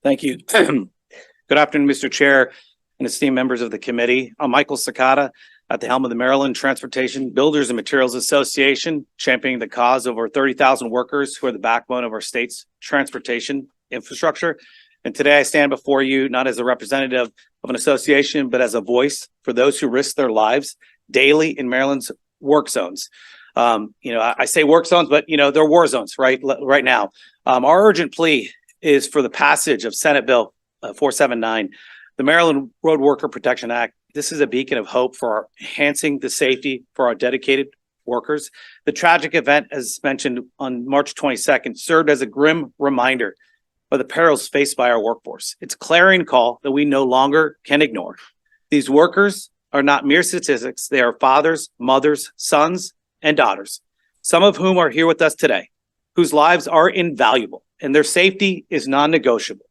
Thank you. Good afternoon, Mr. Chair and esteemed members of the committee. I'm Michael Sakata at the helm of the Maryland Transportation Builders and Materials Association, championing the cause of over 30,000 workers who are the backbone of our state's transportation infrastructure. And today I stand before you not as a representative of an association, but as a voice for those who risk their lives daily in Maryland's work zones. I say work zones, but they're war zones right now. Our urgent plea is for the passage of Senate Bill 479, the Maryland Road Worker Protection Act. This is a beacon of hope for enhancing the safety for our dedicated workers. The tragic event, as mentioned on March 22nd, served as a grim reminder of the perils faced by our workforce. It's a clarion call that we no longer can ignore. These workers are not mere statistics. They are fathers, mothers, sons, and daughters, some of whom are here with us today, whose lives are invaluable and their safety is non-negotiable.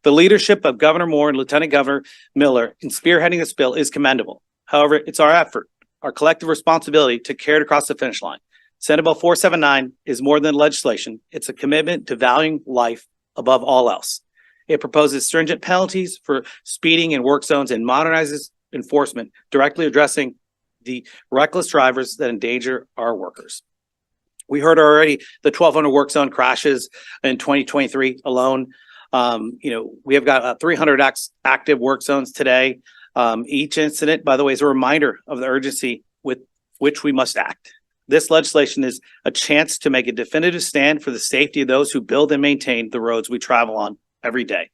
The leadership of Governor Moore and Lieutenant Governor Miller in spearheading this bill is commendable. However, it's our effort, our collective responsibility to carry it across the finish line. Senate Bill 479 is more than legislation. It's a commitment to valuing life above all else. It proposes stringent penalties for speeding in work zones and modernizes enforcement, directly addressing the reckless drivers that endanger our workers. We heard already the 1,200 work zone crashes in 2023 alone. We have got 300 active work zones today. Each incident, by the way, is a reminder of the urgency with which we must act. This legislation is a chance to make a definitive stand for the safety of those who build and maintain the roads we travel on every day.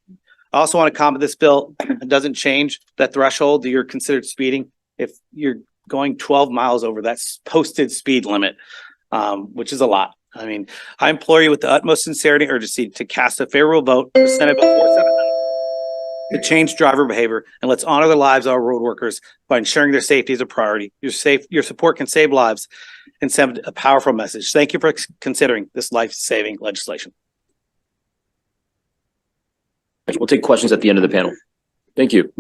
I also want to comment this bill doesn't change that threshold that you're considered speeding if you're going 12 miles over that posted speed limit, which is a lot. I mean, I implore you with the utmost sincerity and urgency to cast a favorable vote for Senate Bill 479 to change driver behavior, and let's honor the lives of our road workers by ensuring their safety is a priority. Your support can save lives and send a powerful message. Thank you for considering this life-saving legislation. We'll take questions at the end of the panel. Thank you.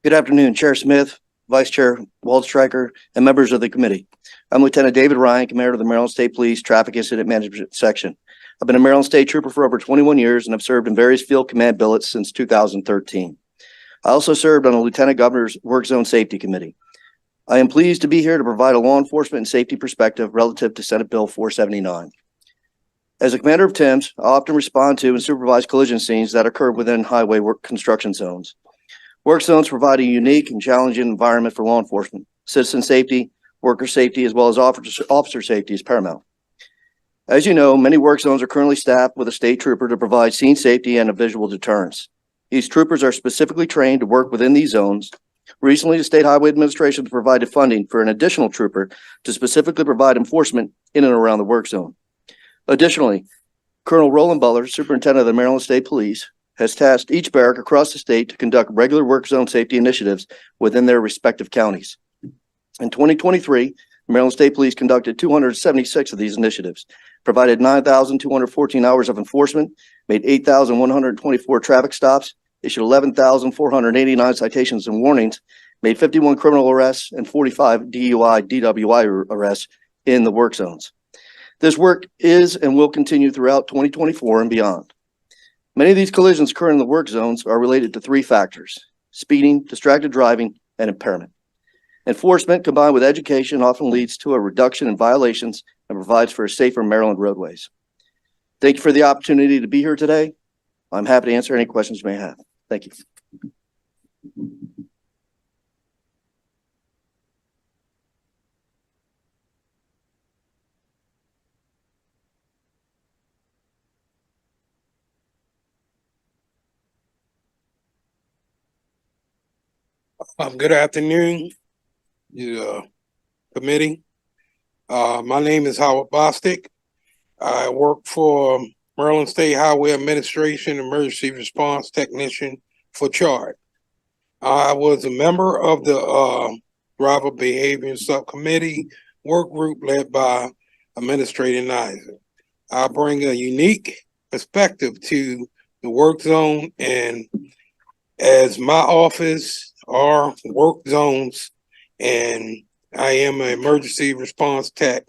Good afternoon, Chair Smith, Vice Chair Waldstreicher, and members of the committee. I'm Lieutenant David Ryan, Commander of the Maryland State Police Traffic Incident Management Section. I've been a Maryland State Trooper for over 21 years and have served in various field command billets since 2013. I also served on the Lieutenant Governor's Work Zone Safety Committee. I am pleased to be here to provide a law enforcement and safety perspective relative to Senate Bill 479. As a commander of TIMS, I often respond to and supervise collision scenes that occur within highway work construction zones. Work zones provide a unique and challenging environment for law enforcement. Citizen safety, worker safety, as well as officer safety is paramount. As you know, many work zones are currently staffed with a state trooper to provide scene safety and a visual deterrence. These troopers are specifically trained to work within these zones. Recently, the State Highway Administration provided funding for an additional trooper to specifically provide enforcement in and around the work zone. Additionally, Colonel Roland Butler, Superintendent of the Maryland State Police, has tasked each barrack across the state to conduct regular work zone safety initiatives within their respective counties. In 2023, the Maryland State Police conducted 276 of these initiatives, provided 9,214 hours of enforcement, made 8,124 traffic stops, issued 11,489 citations and warnings, made 51 criminal arrests and 45 DUI, DWI arrests in the work zones. This work is and will continue throughout 2024 and beyond. Many of these collisions occurring in the work zones are related to three factors: speeding, distracted driving, and impairment. Enforcement combined with education often leads to a reduction in violations and provides for safer Maryland roadways. Thank you for the opportunity to be here today. I'm happy to answer any questions you may have. Thank you. Good afternoon, committee. My name is Howard Bostic. I work for Maryland State Highway Administration Emergency Response Technician for CHART. I was a member of the Driver Behavior Subcommittee work group led by Administrator Nizer. I bring a unique perspective to the work zone, and as my office are work zones, and I am an emergency response tech,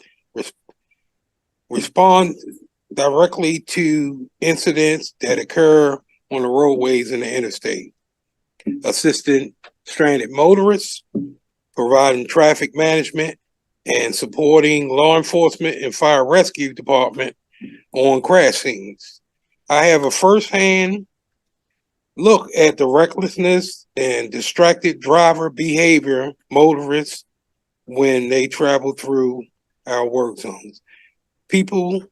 respond directly to incidents that occur on the roadways in the interstate, assisting stranded motorists, providing traffic management, and supporting law enforcement and fire rescue department on crash scenes. I have a firsthand look at the recklessness and distracted driver behavior motorists when they travel through our work zones. People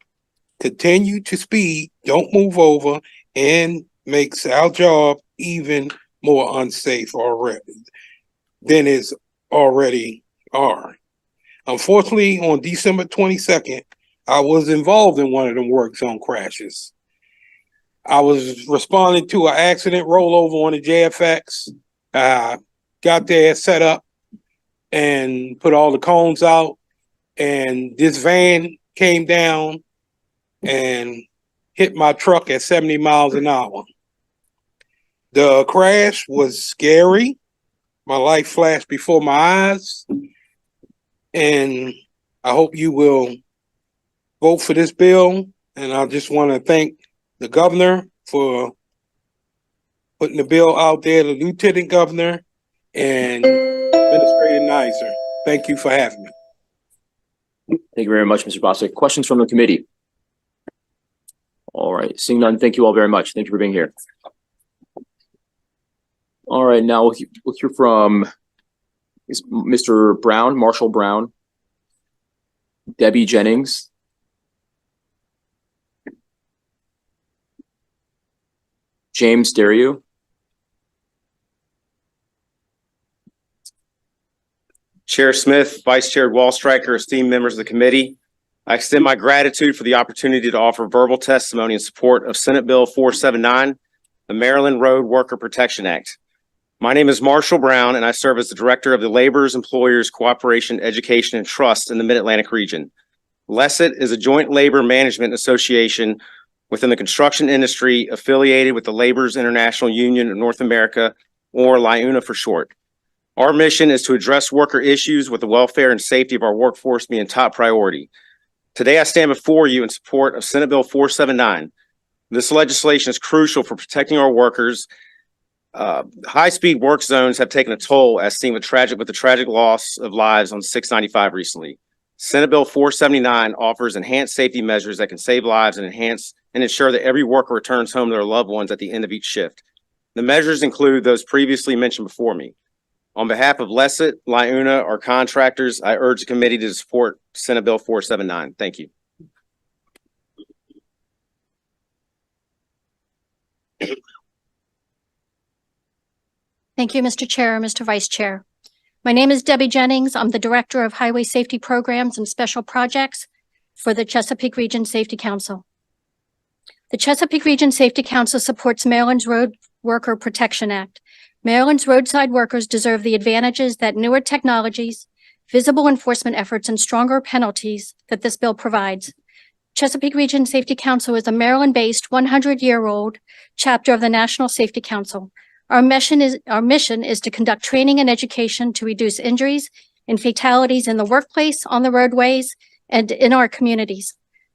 continue to speed, don't move over, and makes our job even more unsafe already than it's already are. Unfortunately, on December 22nd, I was involved in one of them work zone crashes. I was responding to an accident rollover on the JFX. Got there, set up, and put all the cones out. And this van came down and hit my truck at 70 miles an hour. The crash was scary. My life flashed before my eyes. And I hope you will vote for this bill. And I just want to thank the governor for putting the bill out there, the lieutenant governor, and Administrator Nizer. Thank you for having me. Thank you very much, Mr. Bostic. Questions from the committee? All right, seeing none, thank you all very much. Thank you for being here. All right, now we'll hear from Mr. Brown, Marshall Brown, Debbie Jennings, James Deriu, Chair Smith, Vice Chair Wallstriker, esteemed members of the committee, I extend my gratitude for the opportunity to offer verbal testimony in support of Senate Bill 479, the Maryland Road Worker Protection Act. My name is Marshall Brown, and I serve as the Director of the Laborers, Employers, Cooperation, Education, and Trust in the Mid-Atlantic region. LESIT is a joint labor management association within the construction industry affiliated with the Laborers International Union of North America, or LIUNA for short. Our mission is to address worker issues with the welfare and safety of our workforce being top priority. Today, I stand before you in support of Senate Bill 479. This legislation is crucial for protecting our workers. High-speed work zones have taken a toll, as seen with the tragic loss of lives on 695 recently. Senate Bill 479 offers enhanced safety measures that can save lives and ensure that every worker returns home to their loved ones at the end of each shift. The measures include those previously mentioned before me. On behalf of Lesit, Liuna, our contractors, I urge the committee to support Senate Bill 479. Thank you. Thank you, Mr. Chair, Mr. Vice Chair. My name is Debbie Jennings. I'm the Director of Highway Safety Programs and Special Projects for the Chesapeake Region Safety Council. The Chesapeake Region Safety Council supports Maryland's Road Worker Protection Act. Maryland's roadside workers deserve the advantages that newer technologies, visible enforcement efforts, and stronger penalties that this bill provides. Chesapeake Region Safety Council is a Maryland-based 100-year-old chapter of the National Safety Council. Our mission is to conduct training and education to reduce injuries and fatalities in the workplace, on the roadways, and in our communities.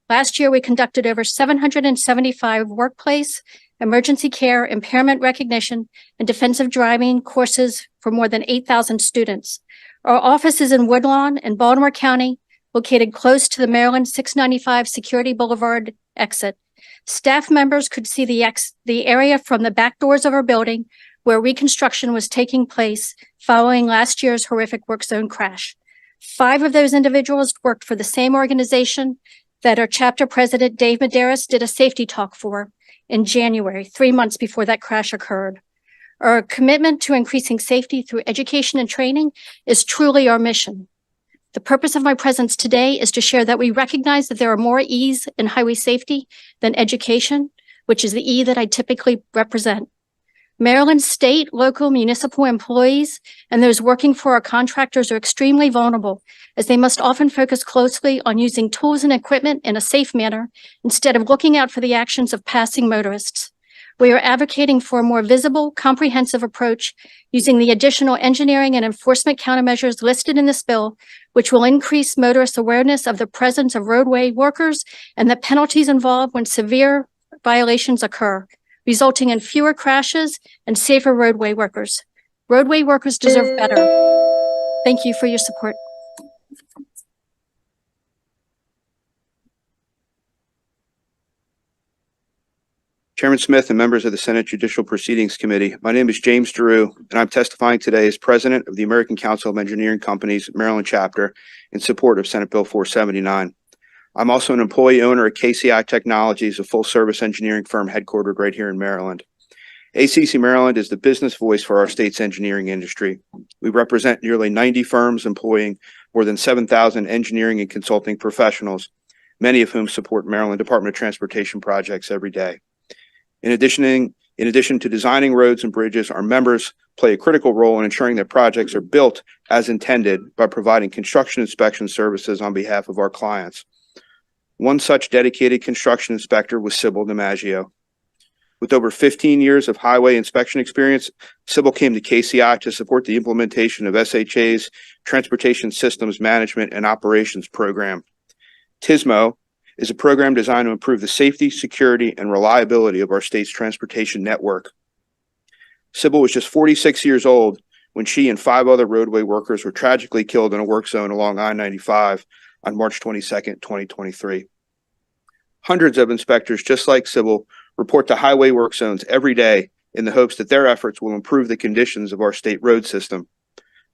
Last year, we conducted over 775 workplace, emergency care, impairment recognition, and defensive driving courses for more than 8,000 students. Our office is in Woodlawn in Baltimore County, located close to the Maryland 695 Security Boulevard exit. Staff members could see the area from the back doors of our building where reconstruction was taking place following last year's horrific work zone crash. 5 of those individuals worked for the same organization that our chapter president, Dave Medeiros, did a safety talk for in January, 3 months before that crash occurred. Our commitment to increasing safety through education and training is truly our mission. The purpose of my presence today is to share that we recognize that there are more E's in highway safety than education, which is the E that I typically represent. Maryland state, local, municipal employees and those working for our contractors are extremely vulnerable, as they must often focus closely on using tools and equipment in a safe manner instead of looking out for the actions of passing motorists. We are advocating for a more visible, comprehensive approach using the additional engineering and enforcement countermeasures listed in this bill, which will increase motorist awareness of the presence of roadway workers and the penalties involved when severe violations occur, resulting in fewer crashes and safer roadway workers. Roadway workers deserve better. Thank you for your support. Chairman Smith and members of the Senate Judicial Proceedings Committee, my name is James Drew, and I'm testifying today as president of the American Council of Engineering Companies Maryland chapter in support of Senate Bill 479. I'm also an employee owner at KCI Technologies, a full-service engineering firm headquartered right here in Maryland. ACC Maryland is the business voice for our state's engineering industry. We represent nearly 90 firms employing more than 7,000 engineering and consulting professionals, many of whom support Maryland Department of Transportation projects every day. In addition to designing roads and bridges, our members play a critical role in ensuring that projects are built as intended by providing construction inspection services on behalf of our clients. One such dedicated construction inspector was Sybil DiMaggio. With over 15 years of highway inspection experience, Sybil came to KCI to support the implementation of SHA's Transportation Systems Management and Operations Program. TSMO is a program designed to improve the safety, security, and reliability of our state's transportation network. Sybil was just 46 years old when she and 5 other roadway workers were tragically killed in a work zone along I-95 on March 22nd, 2023. Hundreds of inspectors just like Sybil report to highway work zones every day in the hopes that their efforts will improve the conditions of our state road system.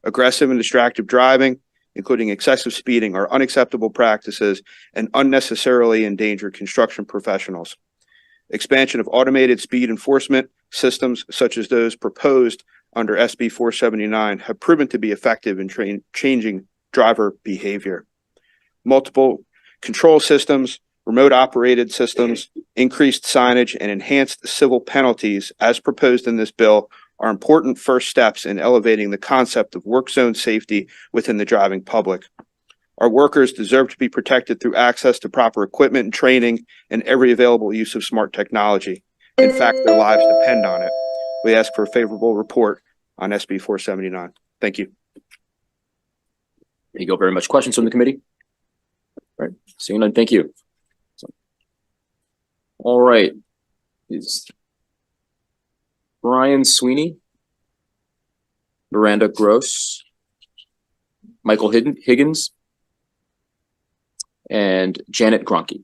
Aggressive and distracted driving, including excessive speeding, are unacceptable practices and unnecessarily endanger construction professionals. Expansion of automated speed enforcement systems, such as those proposed under SB 479, have proven to be effective in changing driver behavior. Multiple control systems, remote operated systems, increased signage, and enhanced civil penalties, as proposed in this bill, are important first steps in elevating the concept of work zone safety within the driving public. Our workers deserve to be protected through access to proper equipment and training and every available use of smart technology. In fact, their lives depend on it. We ask for a favorable report on SB 479. Thank you. Thank you very much. Questions from the committee? All right, seeing none, thank you. All right. Is Brian Sweeney, Miranda Gross, Michael Higgins, and Janet Grunke.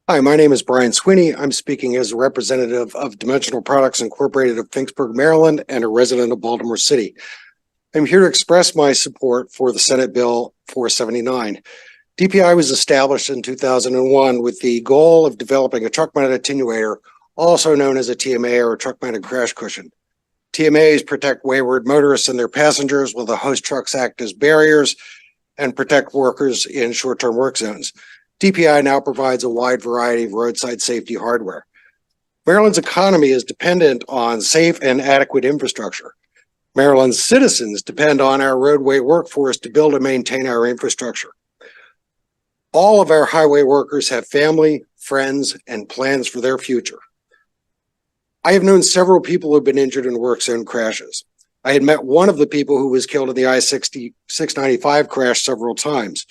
Hi, my name is Brian Sweeney. I'm speaking as a representative of Dimensional Products Incorporated of Finksburg, Maryland, and a resident of Baltimore City. I'm here to express my support for the Senate Bill 479. DPI was established in 2001 with the goal of developing a truck-mounted attenuator, also known as a TMA or a truck-mounted crash cushion. TMAs protect wayward motorists and their passengers, while the host trucks act as barriers and protect workers in short-term work zones. DPI now provides a wide variety of roadside safety hardware. Maryland's economy is dependent on safe and adequate infrastructure. Maryland's citizens depend on our roadway workforce to build and maintain our infrastructure. All of our highway workers have family, friends, and plans for their future. I have known several people who have been injured in work zone crashes. I had met one of the people who was killed in the I-695 crash several times.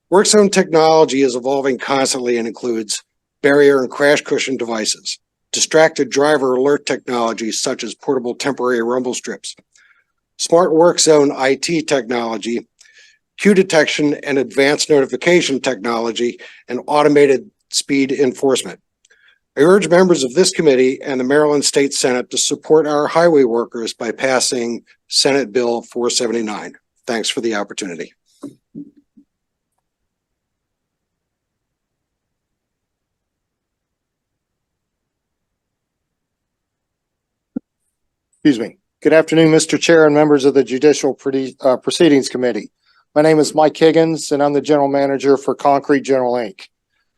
Work zone technology is evolving constantly and includes barrier and crash cushion devices, distracted driver alert technologies such as portable temporary rumble strips, smart work zone IT technology, queue detection and advanced notification technology, and automated speed enforcement. I urge members of this committee and the Maryland State Senate to support our highway workers by passing Senate Bill 479. Thanks for the opportunity. Excuse me. Good afternoon, Mr. Chair and members of the Judicial Proceedings Committee. My name is Mike Higgins, and I'm the General Manager for Concrete General, Inc.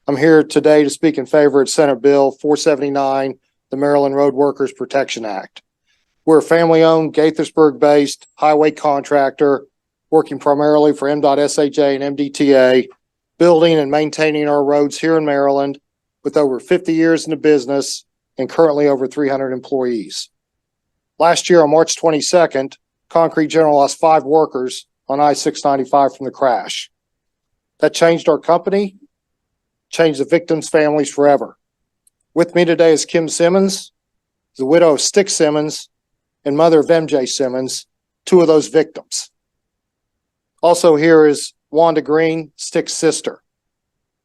I'm here today to speak in favor of Senate Bill 479, the Maryland Road Workers Protection Act. We're a family-owned, Gaithersburg-based highway contractor working primarily for MDOT SHA and MDTA, building and maintaining our roads here in Maryland with over 50 years in the business and currently over 300 employees. Last year on March 22nd, Concrete General lost 5 workers on I-695 from the crash. That changed our company, changed the victims' families forever. With me today is Kim Simmons, the widow of Stick Simmons and mother of MJ Simmons, 2 of those victims. Also here is Wanda Green, Stick's sister.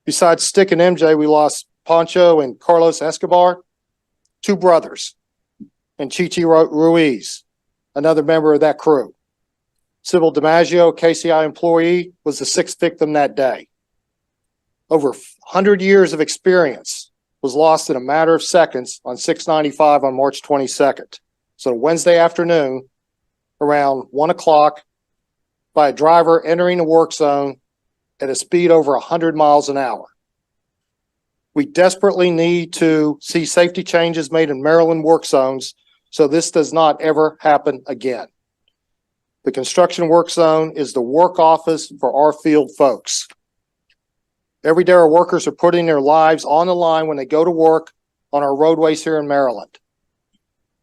Besides Stick and MJ, we lost Pancho and Carlos Escobar, 2 brothers, and Chichi Ruiz, another member of that crew. Sybil DiMaggio, KCI employee, was the 6th victim that day. Over 100 years of experience was lost in a matter of seconds on 695 on March 22nd. So Wednesday afternoon, around 1 o'clock, by a driver entering the work zone at a speed over 100 miles an hour. We desperately need to see safety changes made in Maryland work zones so this does not ever happen again. The construction work zone is the work office for our field folks. Every day our workers are putting their lives on the line when they go to work on our roadways here in Maryland.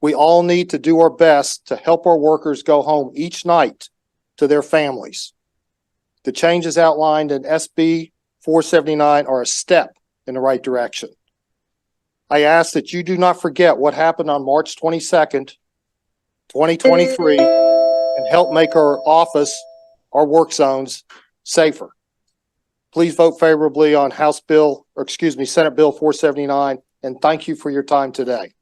We all need to do our best to help our workers go home each night to their families. The changes outlined in SB 479 are a step in the right direction. I ask that you do not forget what happened on March 22nd, 2023, and help make our office, our work zones, safer. Please vote favorably on Senate Bill 479, and thank you for your time today.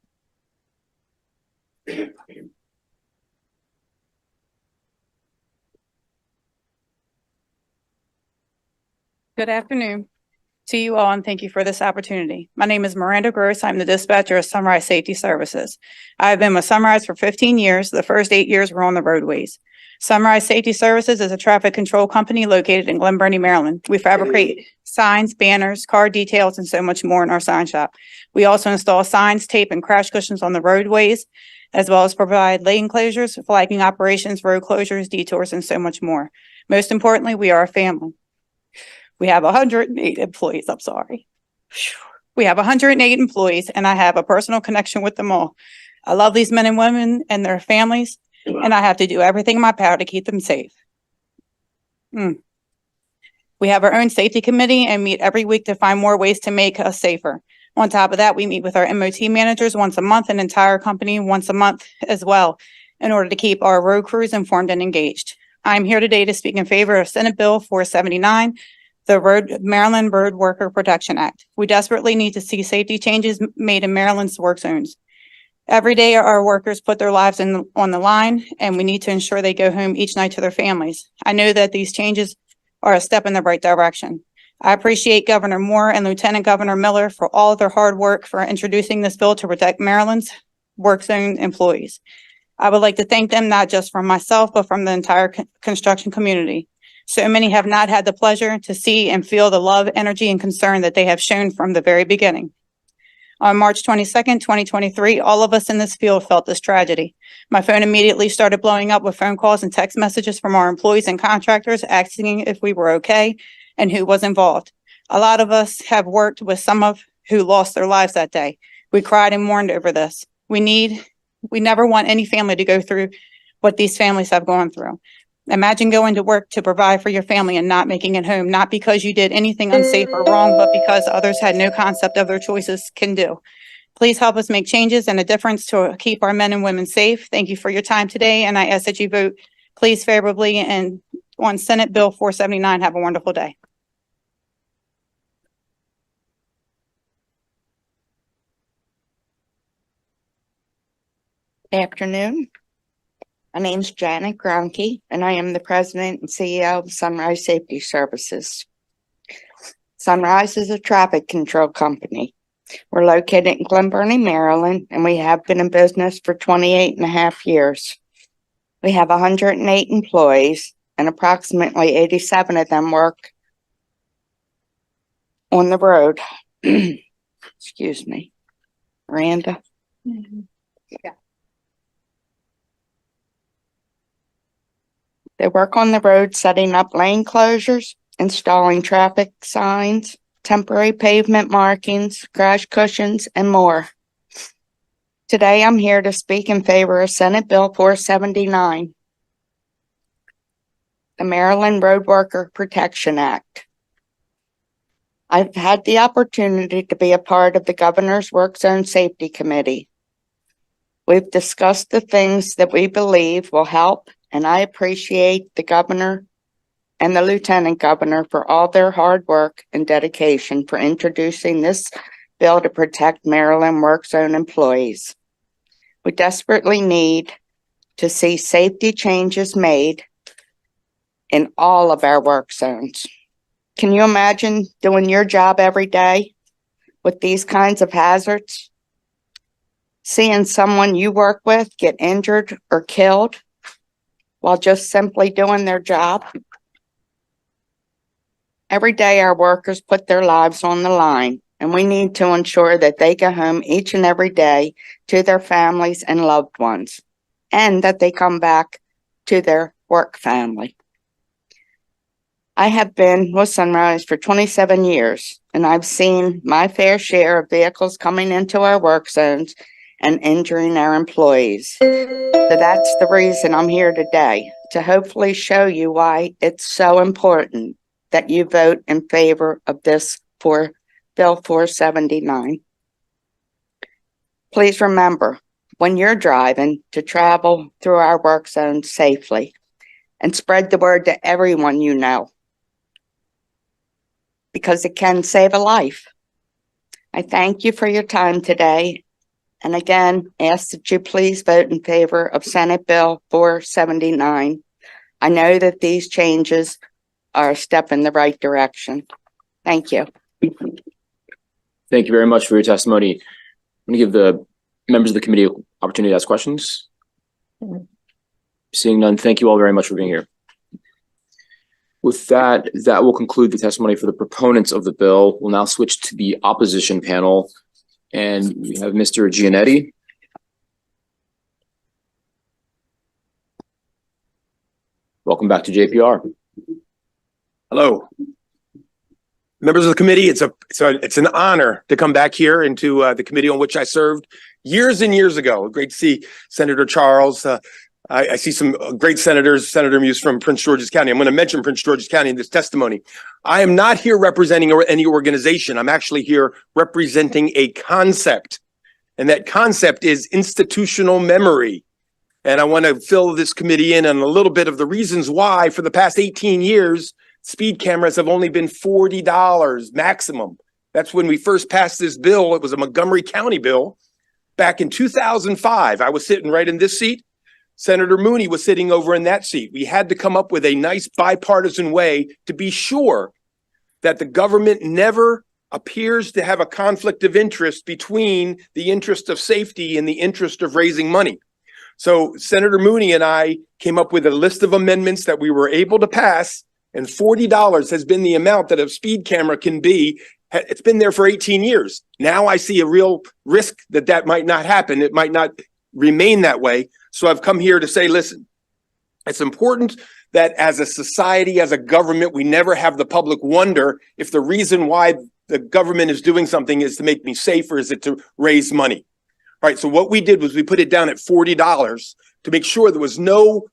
Good afternoon to you all, and thank you for this opportunity. My name is Miranda Gross. I'm the dispatcher of Sunrise Safety Services. I've been with Sunrise for 15 years. The first 8 years were on the roadways. Sunrise Safety Services is a traffic control company located in Glen Burnie, Maryland. We fabricate signs, banners, car details, and so much more in our sign shop. We also install signs, tape, and crash cushions on the roadways, as well as provide lane closures, flagging operations, road closures, detours, and so much more. Most importantly, we are a family. We have 108 employees. I'm sorry. We have 108 employees, and I have a personal connection with them all. I love these men and women and their families, and I have to do everything in my power to keep them safe. We have our own safety committee and meet every week to find more ways to make us safer. On top of that, we meet with our MOT managers once a month and entire company once a month as well in order to keep our road crews informed and engaged. I'm here today to speak in favor of Senate Bill 479, the Maryland Road Worker Protection Act. We desperately need to see safety changes made in Maryland's work zones. Every day, our workers put their lives on the line, and we need to ensure they go home each night to their families. I know that these changes are a step in the right direction. I appreciate Governor Moore and Lieutenant Governor Miller for all of their hard work for introducing this bill to protect Maryland's work zone employees. I would like to thank them not just from myself, but from the entire construction community. So many have not had the pleasure to see and feel the love, energy, and concern that they have shown from the very beginning. On March 22nd, 2023, all of us in this field felt this tragedy. My phone immediately started blowing up with phone calls and text messages from our employees and contractors asking if we were okay and who was involved. A lot of us have worked with some of who lost their lives that day. We cried and mourned over this. We never want any family to go through what these families have gone through. Imagine going to work to provide for your family and not making it home, not because you did anything unsafe or wrong, but because others had no concept of their choices can do. Please help us make changes and a difference to keep our men and women safe. Thank you for your time today, and I ask that you vote please favorably and on Senate Bill 479. Have a wonderful day. Afternoon. My name's Janet Gronke, and I am the president and CEO of Sunrise Safety Services. Sunrise is a traffic control company. We're located in Glen Burnie, Maryland, and we have been in business for 28 and a half years. We have 108 employees, and approximately 87 of them work on the road. Excuse me. Miranda? Yeah. They work on the road setting up lane closures, installing traffic signs, temporary pavement markings, crash cushions, and more. Today, I'm here to speak in favor of Senate Bill 479, the Maryland Road Worker Protection Act. I've had the opportunity to be a part of the Governor's Work Zone Safety Committee. We've discussed the things that we believe will help, and I appreciate the governor and the lieutenant governor for all their hard work and dedication for introducing this bill to protect Maryland work zone employees. We desperately need to see safety changes made in all of our work zones. Can you imagine doing your job every day with these kinds of hazards? Seeing someone you work with get injured or killed while just simply doing their job? Every day our workers put their lives on the line, and we need to ensure that they go home each and every day to their families and loved ones, and that they come back to their work family. I have been with Sunrise for 27 years, and I've seen my fair share of vehicles coming into our work zones and injuring our employees. So that's the reason I'm here today, to hopefully show you why it's so important that you vote in favor of this for Bill 479. Please remember, when you're driving, to travel through our work zone safely and spread the word to everyone you know, because it can save a life. I thank you for your time today. And again, ask that you please vote in favor of Senate Bill 479. I know that these changes are a step in the right direction. Thank you. Thank you very much for your testimony. I'm going to give the members of the committee an opportunity to ask questions. Seeing none, thank you all very much for being here. With that, that will conclude the testimony for the proponents of the bill. We'll now switch to the opposition panel. And we have Mr. Giannetti. Welcome back to JPR. Hello. Members of the committee, it's an honor to come back here into the committee on which I served years and years ago. Great to see Senator Charles I see some great senators, Senator Muse from Prince George's County. I'm going to mention Prince George's County in this testimony. I am not here representing any organization. I'm actually here representing a concept. And that concept is institutional memory. And I want to fill this committee in on a little bit of the reasons why for the past 18 years, speed cameras have only been $40 maximum. That's when we first passed this bill. It was a Montgomery County bill. Back in 2005, I was sitting right in this seat. Senator Mooney was sitting over in that seat. We had to come up with a nice bipartisan way to be sure that the government never appears to have a conflict of interest between the interest of safety and the interest of raising money. So Senator Mooney and I came up with a list of amendments that we were able to pass, and $40 has been the amount that a speed camera can be. It's been there for 18 years. Now I see a real risk that that might not happen. It might not remain that way. So I've come here to say, listen, it's important that as a society, as a government, we never have the public wonder if the reason why the government is doing something is to make me safe or is it to raise money. All right, so what we did was we put it down at $40 to make sure there was no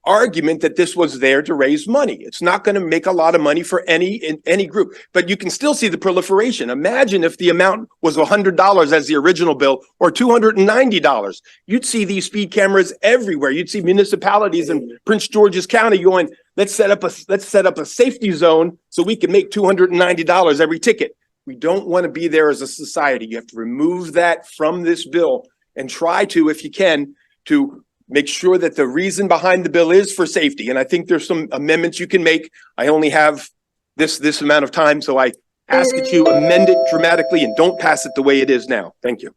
argument that this was there to raise money. It's not going to make a lot of money for any group, but you can still see the proliferation. Imagine if the amount was $100 as the original bill or $290. You'd see these speed cameras everywhere. You'd see municipalities in Prince George's County going, let's set up a safety zone so we can make $290 every ticket. We don't want to be there as a society. You have to remove that from this bill and try to, if you can, to make sure that the reason behind the bill is for safety. And I think there's some amendments you can make. I only have this amount of time, so I ask that you amend it dramatically and don't pass it the way it is now. Thank you.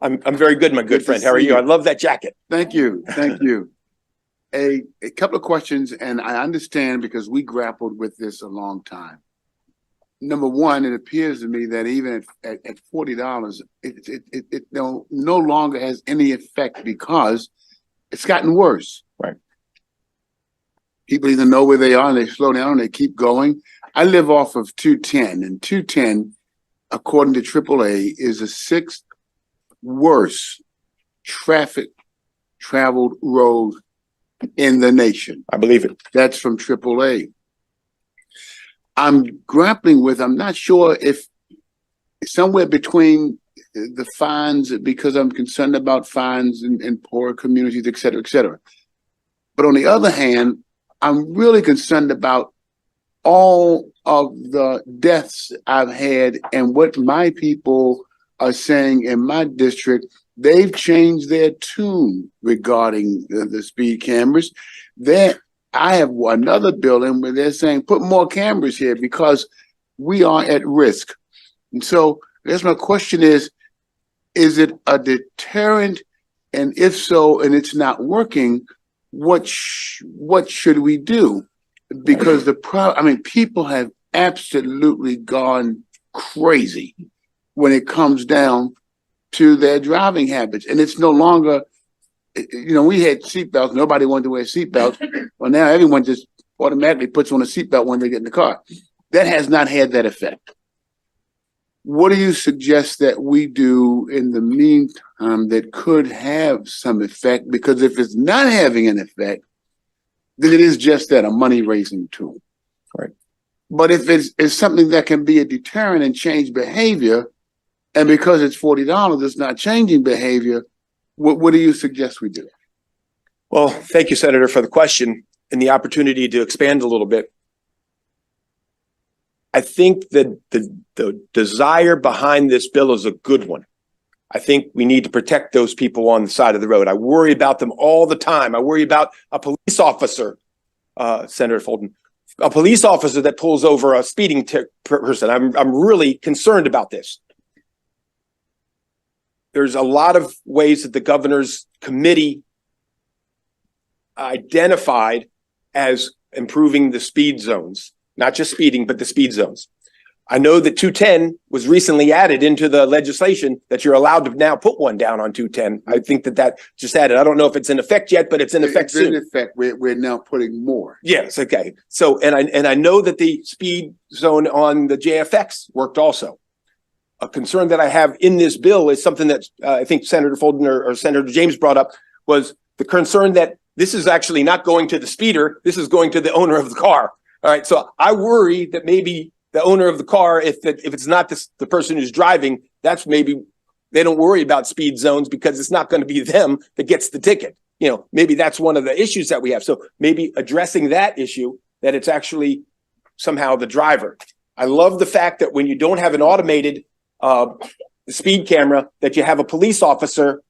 I'm very good, my good friend. How are you? I love that jacket. Thank you. Thank you. A couple of questions, and I understand because we grappled with this a long time. Number one, it appears to me that even at $40, it no longer has any effect because it's gotten worse. Right. People either know where they are and they slow down and they keep going. I live off of 210, and 210, according to AAA, is the sixth worst traffic traveled road in the nation. I believe it. That's from AAA. I'm grappling with, I'm not sure if somewhere between the fines, because I'm concerned about fines in poor communities, et cetera, et cetera. But on the other hand, I'm really concerned about all of the deaths I've had and what my people are saying in my district. They've changed their tune regarding the speed cameras. I have another building where they're saying, put more cameras here because we are at risk. And so I guess my question is it a deterrent? And if so, and it's not working, what should we do? Because people have absolutely gone crazy when it comes down to their driving habits. And it's no longer, we had seatbelts. Nobody wanted to wear seatbelts. Well, now everyone just automatically puts on a seatbelt when they get in the car. That has not had that effect. What do you suggest that we do in the meantime that could have some effect? Because if it's not having an effect, then it is just that, a money-raising tool. Right. But if it's something that can be a deterrent and change behavior, and because it's $40, it's not changing behavior, what do you suggest we do? Well, thank you, Senator, for the question and the opportunity to expand a little bit. I think that the desire behind this bill is a good one. I think we need to protect those people on the side of the road. I worry about them all the time. I worry about a police officer, Senator Fulton, a police officer that pulls over a speeding person. I'm really concerned about this. There's a lot of ways that the governor's committee identified as improving the speed zones, not just speeding, but the speed zones. I know that 210 was recently added into the legislation that you're allowed to now put one down on 210. I think that just added. I don't know if it's in effect yet, but it's in effect soon. In effect, we're now putting more. Yes, okay. So, and I know that the speed zone on the JFX worked also. a concern that I have in this bill is something that I think Senator Folden or Senator James brought up, was the concern that this is actually not going to the speeder. This is going to the owner of the car. All right. So I worry that maybe the owner of the car, if it's not the person who's driving, that's maybe they don't worry about speed zones because it's not going to be them that gets the ticket. You know, maybe that's one of the issues that we have. So maybe addressing that issue, that it's actually somehow the driver. I love the fact that when you don't have an automated speed camera, that you have a police officer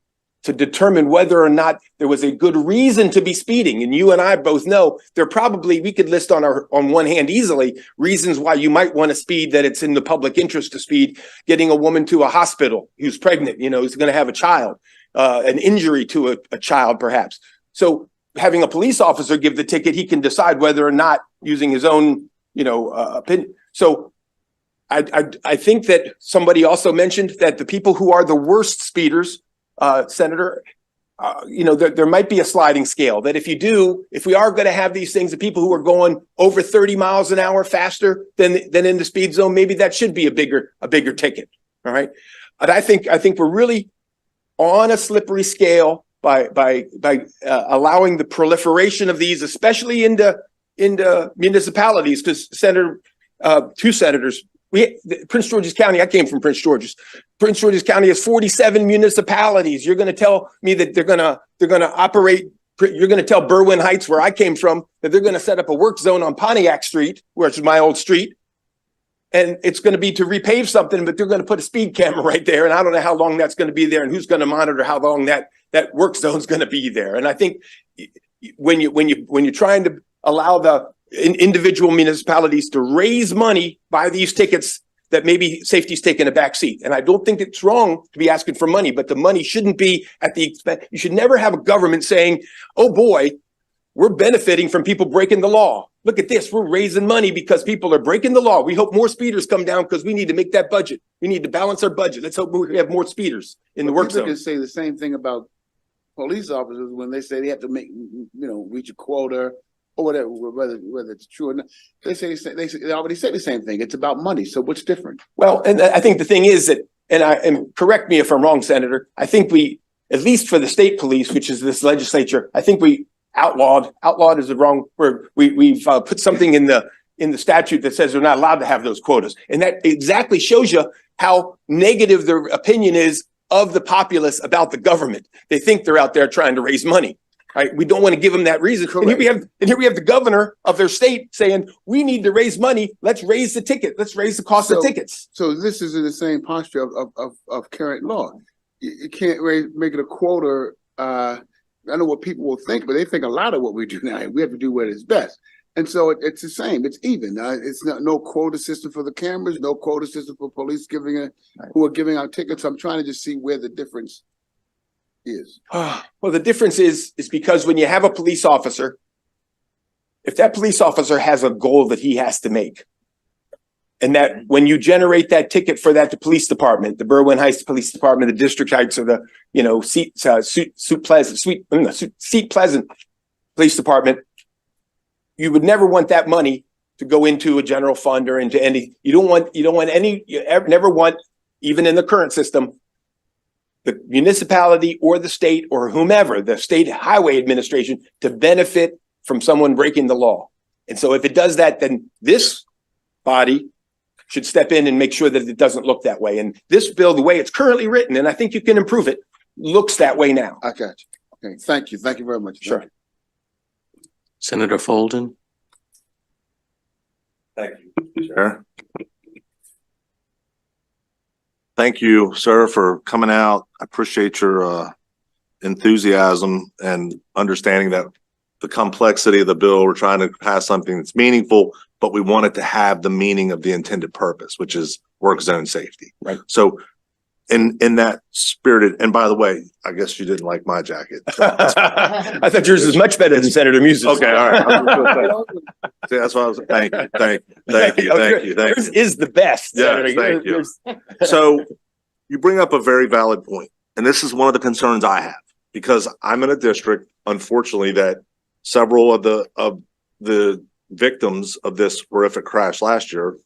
to determine whether or not there was a good reason to be speeding. And you and I both know we could list on one hand easily reasons why you might want to speed, that it's in the public interest to speed, getting a woman to a hospital who's pregnant, who's going to have a child, an injury to a child perhaps. So having a police officer give the ticket, he can decide whether or not using his own, opinion. So I think that somebody also mentioned that the people who are the worst speeders, Senator, there might be a sliding scale, that if we are going to have these things, the people who are going over 30 miles an hour faster than in the speed zone, maybe that should be a bigger ticket. All right. But I think we're really on a slippery scale by allowing the proliferation of these, especially into municipalities, because two senators, Prince George's County, I came from Prince George's. Prince George's County has 47 municipalities. You're going to tell me that they're going to operate, you're going to tell Berwyn Heights, where I came from, that they're going to set up a work zone on Pontiac Street, which is my old street. And it's going to be to repave something, but they're going to put a speed camera right there. And I don't know how long that's going to be there and who's going to monitor how long that work zone is going to be there. And I think when you're trying to allow the individual municipalities to raise money by these tickets, that maybe safety's taking a back seat. And I don't think it's wrong to be asking for money, but the money shouldn't be at the expense. You should never have a government saying, oh boy, we're benefiting from people breaking the law. Look at this, we're raising money because people are breaking the law. We hope more speeders come down because we need to make that budget. We need to balance our budget. Let's hope we have more speeders in the work zone. People can say the same thing about police officers when they say they have to reach a quota, or whatever, whether it's true or not. They already say the same thing. It's about money. So what's different? Well, and I think the thing is that, and correct me if I'm wrong, Senator, I think we, at least for the state police, which is this legislature, I think we outlawed is the wrong word. We've put something in the statute that says they're not allowed to have those quotas. And that exactly shows you how negative their opinion is of the populace about the government. They think they're out there trying to raise money. Right? We don't want to give them that reason. And here we have the governor of their state saying, we need to raise money. Let's raise the ticket. Let's raise the cost of tickets. So this is in the same posture of current law. You can't make it a quota. I know what people will think, but they think a lot of what we do now. We have to do what is best. And so it's the same. It's even. It's no quota system for the cameras, no quota system for police who are giving out tickets. I'm trying to just see where the difference is. Well, the difference is because when you have a police officer, if that police officer has a goal that he has to make, and that when you generate that ticket for that, the police department, the Berwyn Heights Police Department, the District Heights, or the Seat Pleasant Police Department, you would never want that money to go into a general fund or into any. You never want, even in the current system, the municipality or the state or whomever, the state highway administration, to benefit from someone breaking the law. And so if it does that, then this body should step in and make sure that it doesn't look that way. And this bill, the way it's currently written, and I think you can improve it, looks that way now. I got you. Okay, thank you. Thank you very much. Sure. Senator Folden. Thank you, Chair. Thank you, sir, for coming out. I appreciate your enthusiasm and understanding that the complexity of the bill, we're trying to pass something that's meaningful, but we want it to have the meaning of the intended purpose, which is work zone safety. Right. So in that spirited, and by the way, I guess you didn't like my jacket. I thought yours is much better than Senator Muse's. Okay, all right. See, that's what I was. Thank you. Yours is the best. Yeah, Senator. thank you. So you bring up a very valid point, and this is one of the concerns I have, because I'm in a district, unfortunately, that several of the victims of this horrific crash last year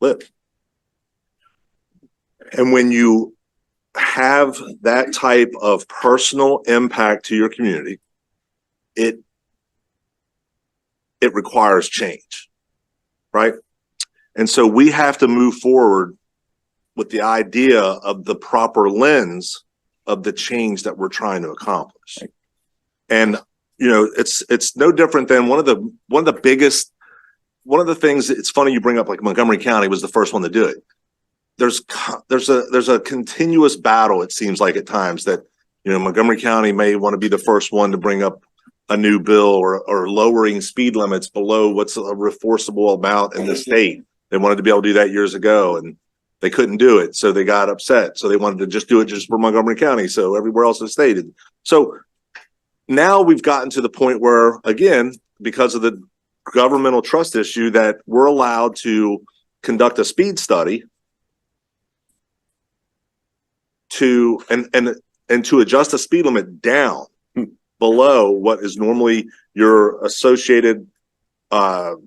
live. And when you have that type of personal impact to your community, it requires change, right? And so we have to move forward with the idea of the proper lens of the change that we're trying to accomplish. And you know, it's no different than one of the things. It's funny you bring up, like Montgomery County was the first one to do it. There's a continuous battle, it seems like at times, that you know Montgomery County may want to be the first one to bring up a new bill or lowering speed limits below what's a enforceable amount in the state. They wanted to be able to do that years ago, and they couldn't do it, so they got upset. So they wanted to just do it just for Montgomery County, so everywhere else in the state. So now we've gotten to the point where, again, because of the governmental trust issue, that we're allowed to conduct a speed study to to adjust the speed limit down below what is normally your associated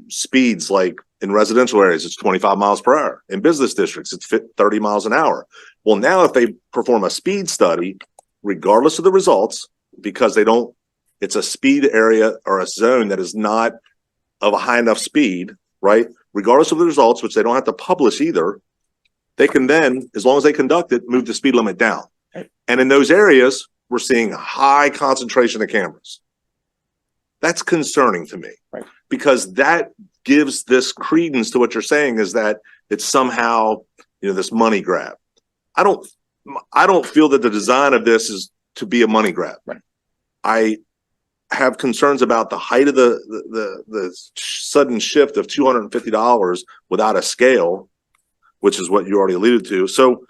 speeds. Like in residential areas, it's 25 miles per hour. In business districts, it's 30 miles an hour. Well, now if they perform a speed study, regardless of the results, because it's a speed area or a zone that is not of a high enough speed, right? Regardless of the results, which they don't have to publish either, they can then, as long as they conduct it, move the speed limit down. And in those areas, we're seeing a high concentration of cameras. That's concerning to me, right? Because that gives this credence to what you're saying, is that it's somehow, you know, this money grab. I don't feel that the design of this is to be a money grab. Right. I have concerns about the height of the sudden shift of $250 without a scale, which is what you already alluded to. So,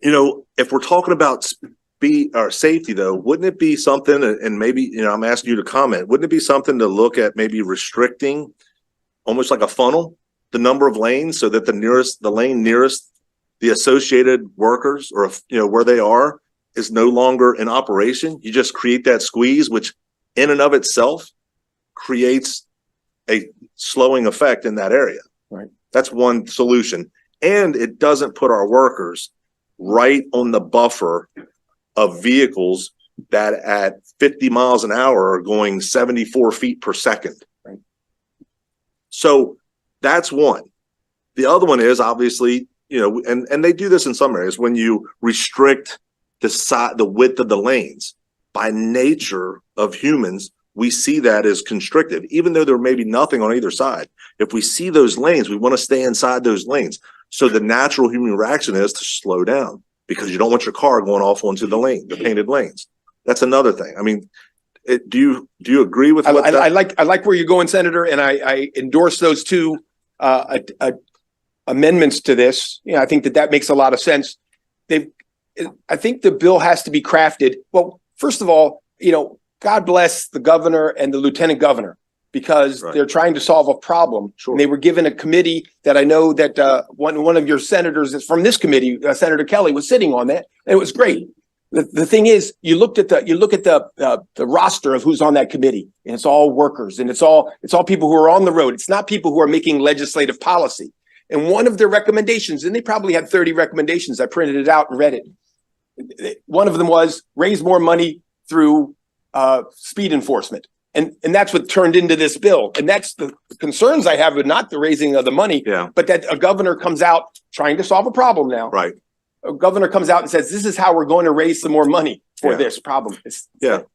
you know, if we're talking about speed or safety, though, wouldn't it be something, and maybe, you know, I'm asking you to comment, wouldn't it be something to look at maybe restricting, almost like a funnel, the number of lanes, so that the lane nearest the associated workers, or, you know, where they are, is no longer in operation? You just create that squeeze, which in and of itself creates a slowing effect in that area. Right. That's one solution. And it doesn't put our workers right on the buffer of vehicles that at 50 miles an hour are going 74 feet per second. Right. So that's one. The other one is obviously, you know, and they do this in some areas, when you restrict the width of the lanes. By nature of humans, we see that as constrictive, even though there may be nothing on either side. If we see those lanes, we want to stay inside those lanes. So the natural human reaction is to slow down, because you don't want your car going off onto the painted lanes. That's another thing. I mean, do you agree with what I like where you're going, Senator, and I endorse those two amendments to this. You know, I think that makes a lot of sense. I think the bill has to be crafted. Well, first of all, you know, God bless the governor and the lieutenant governor, because they're trying to solve a problem. Sure. And they were given a committee that I know that one of your senators from this committee, Senator Kelly, was sitting on that. And it was great. The thing is, you look at the roster of who's on that committee, and it's all workers, and it's all people who are on the road. It's not people who are making legislative policy. And one of their recommendations, and they probably had 30 recommendations, I printed it out and read it. One of them was raise more money through speed enforcement. And that's what turned into this bill. And that's the concerns I have with not the raising of the money, but that a governor comes out trying to solve a problem now. Right. A governor comes out and says, this is how we're going to raise some more money for this problem.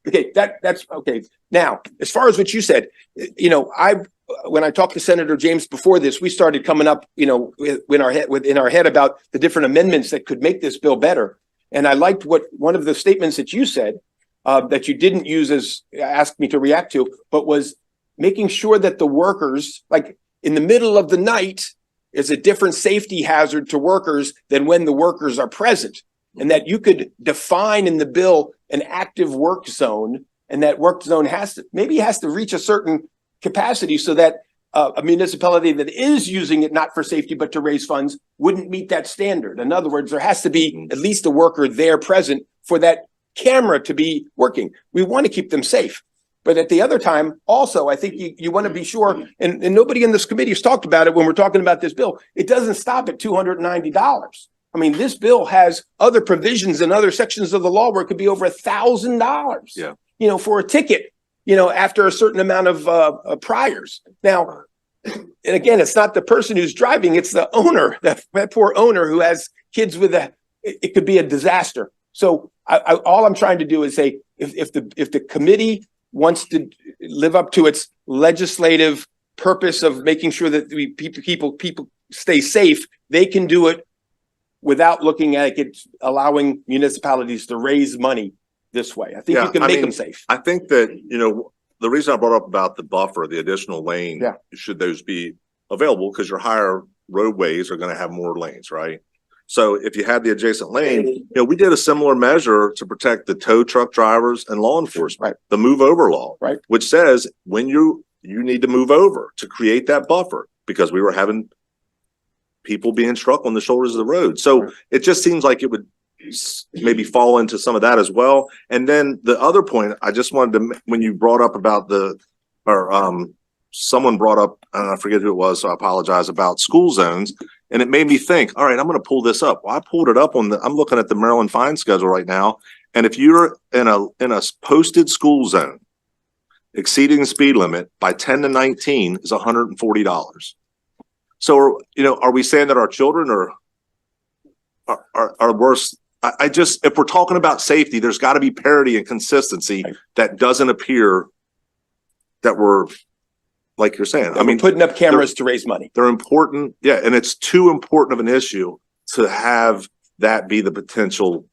Okay. That's okay. Now, as far as what you said, you know, when I talked to Senator James before this, we started coming up, you know, in our head about the different amendments that could make this bill better. And I liked one of the statements that you said, that you didn't use as asked me to react to, but was making sure that the workers, like in the middle of the night, is a different safety hazard to workers than when the workers are present. And that you could define in the bill an active work zone, and that work zone has to reach a certain capacity, so that a municipality that is using it not for safety but to raise funds wouldn't meet that standard. In other words, there has to be at least a worker there present for that camera to be working. We want to keep them safe. But at the other time, also, I think you want to be sure, and nobody in this committee has talked about it when we're talking about this bill, it doesn't stop at $290. I mean, this bill has other provisions in other sections of the law where it could be over $1,000. Yeah. You know, for a ticket, you know, after a certain amount of priors. Now, and again, it's not the person who's driving, it's the owner, that poor owner who has kids with it could be a disaster. So all I'm trying to do is say, if the committee wants to live up to its legislative purpose of making sure that people stay safe, they can do it without looking at it, allowing municipalities to raise money this way. I think you can make them safe. I think that, you know, the reason I brought up about the buffer, the additional lane, Yeah. should those be available, because your higher roadways are going to have more lanes, right? So if you had the adjacent lane, you know, we did a similar measure to protect the tow truck drivers and law enforcement, the move over law, right, which says when you need to move over to create that buffer, because we were having people being struck on the shoulders of the road. So it just seems like it would maybe fall into some of that as well. And then the other point I just wanted to, when you brought up about someone brought up, I forget who it was, so I apologize, about school zones. And it made me think, all right, I'm going to pull this up. Well, I pulled it up I'm looking at the Maryland fine schedule right now. And if you're in a posted school zone, exceeding the speed limit by 10 to 19 is $140. So, you know, are we saying that our children are worse? I just, if we're talking about safety, there's got to be parity and consistency that doesn't appear that we're, like you're saying. I mean, putting up cameras to raise money. They're important. Yeah. And it's too important of an issue to have that be the potential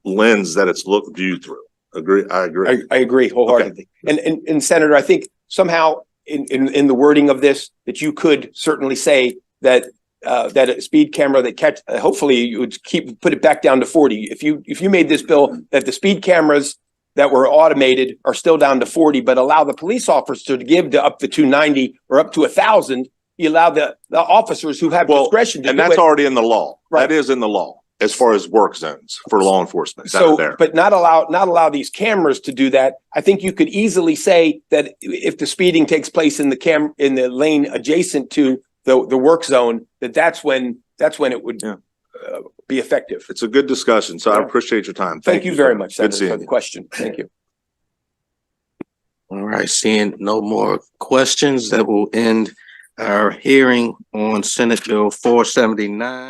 lens that it's viewed through. Agree. I agree. I agree wholeheartedly. Okay. And Senator, I think somehow in the wording of this, that you could certainly say that that a speed camera that hopefully you would put it back down to 40. If you made this bill that the speed cameras that were automated are still down to 40, but allow the police officer to give to up to 290 or up to 1,000, you allow the officers who have discretion to and do that's it. already in the law. Right. That is in the law as far as work zones for law enforcement. So, but not allow these cameras to do that. I think you could easily say that if the speeding takes place in the lane adjacent to the work zone, that's when it would be effective. It's a good discussion. So I appreciate your time. Thank you very much, Good Senator, seeing for the you. question. Thank you. All right, seeing no more questions, that will end our hearing on Senate Bill 479.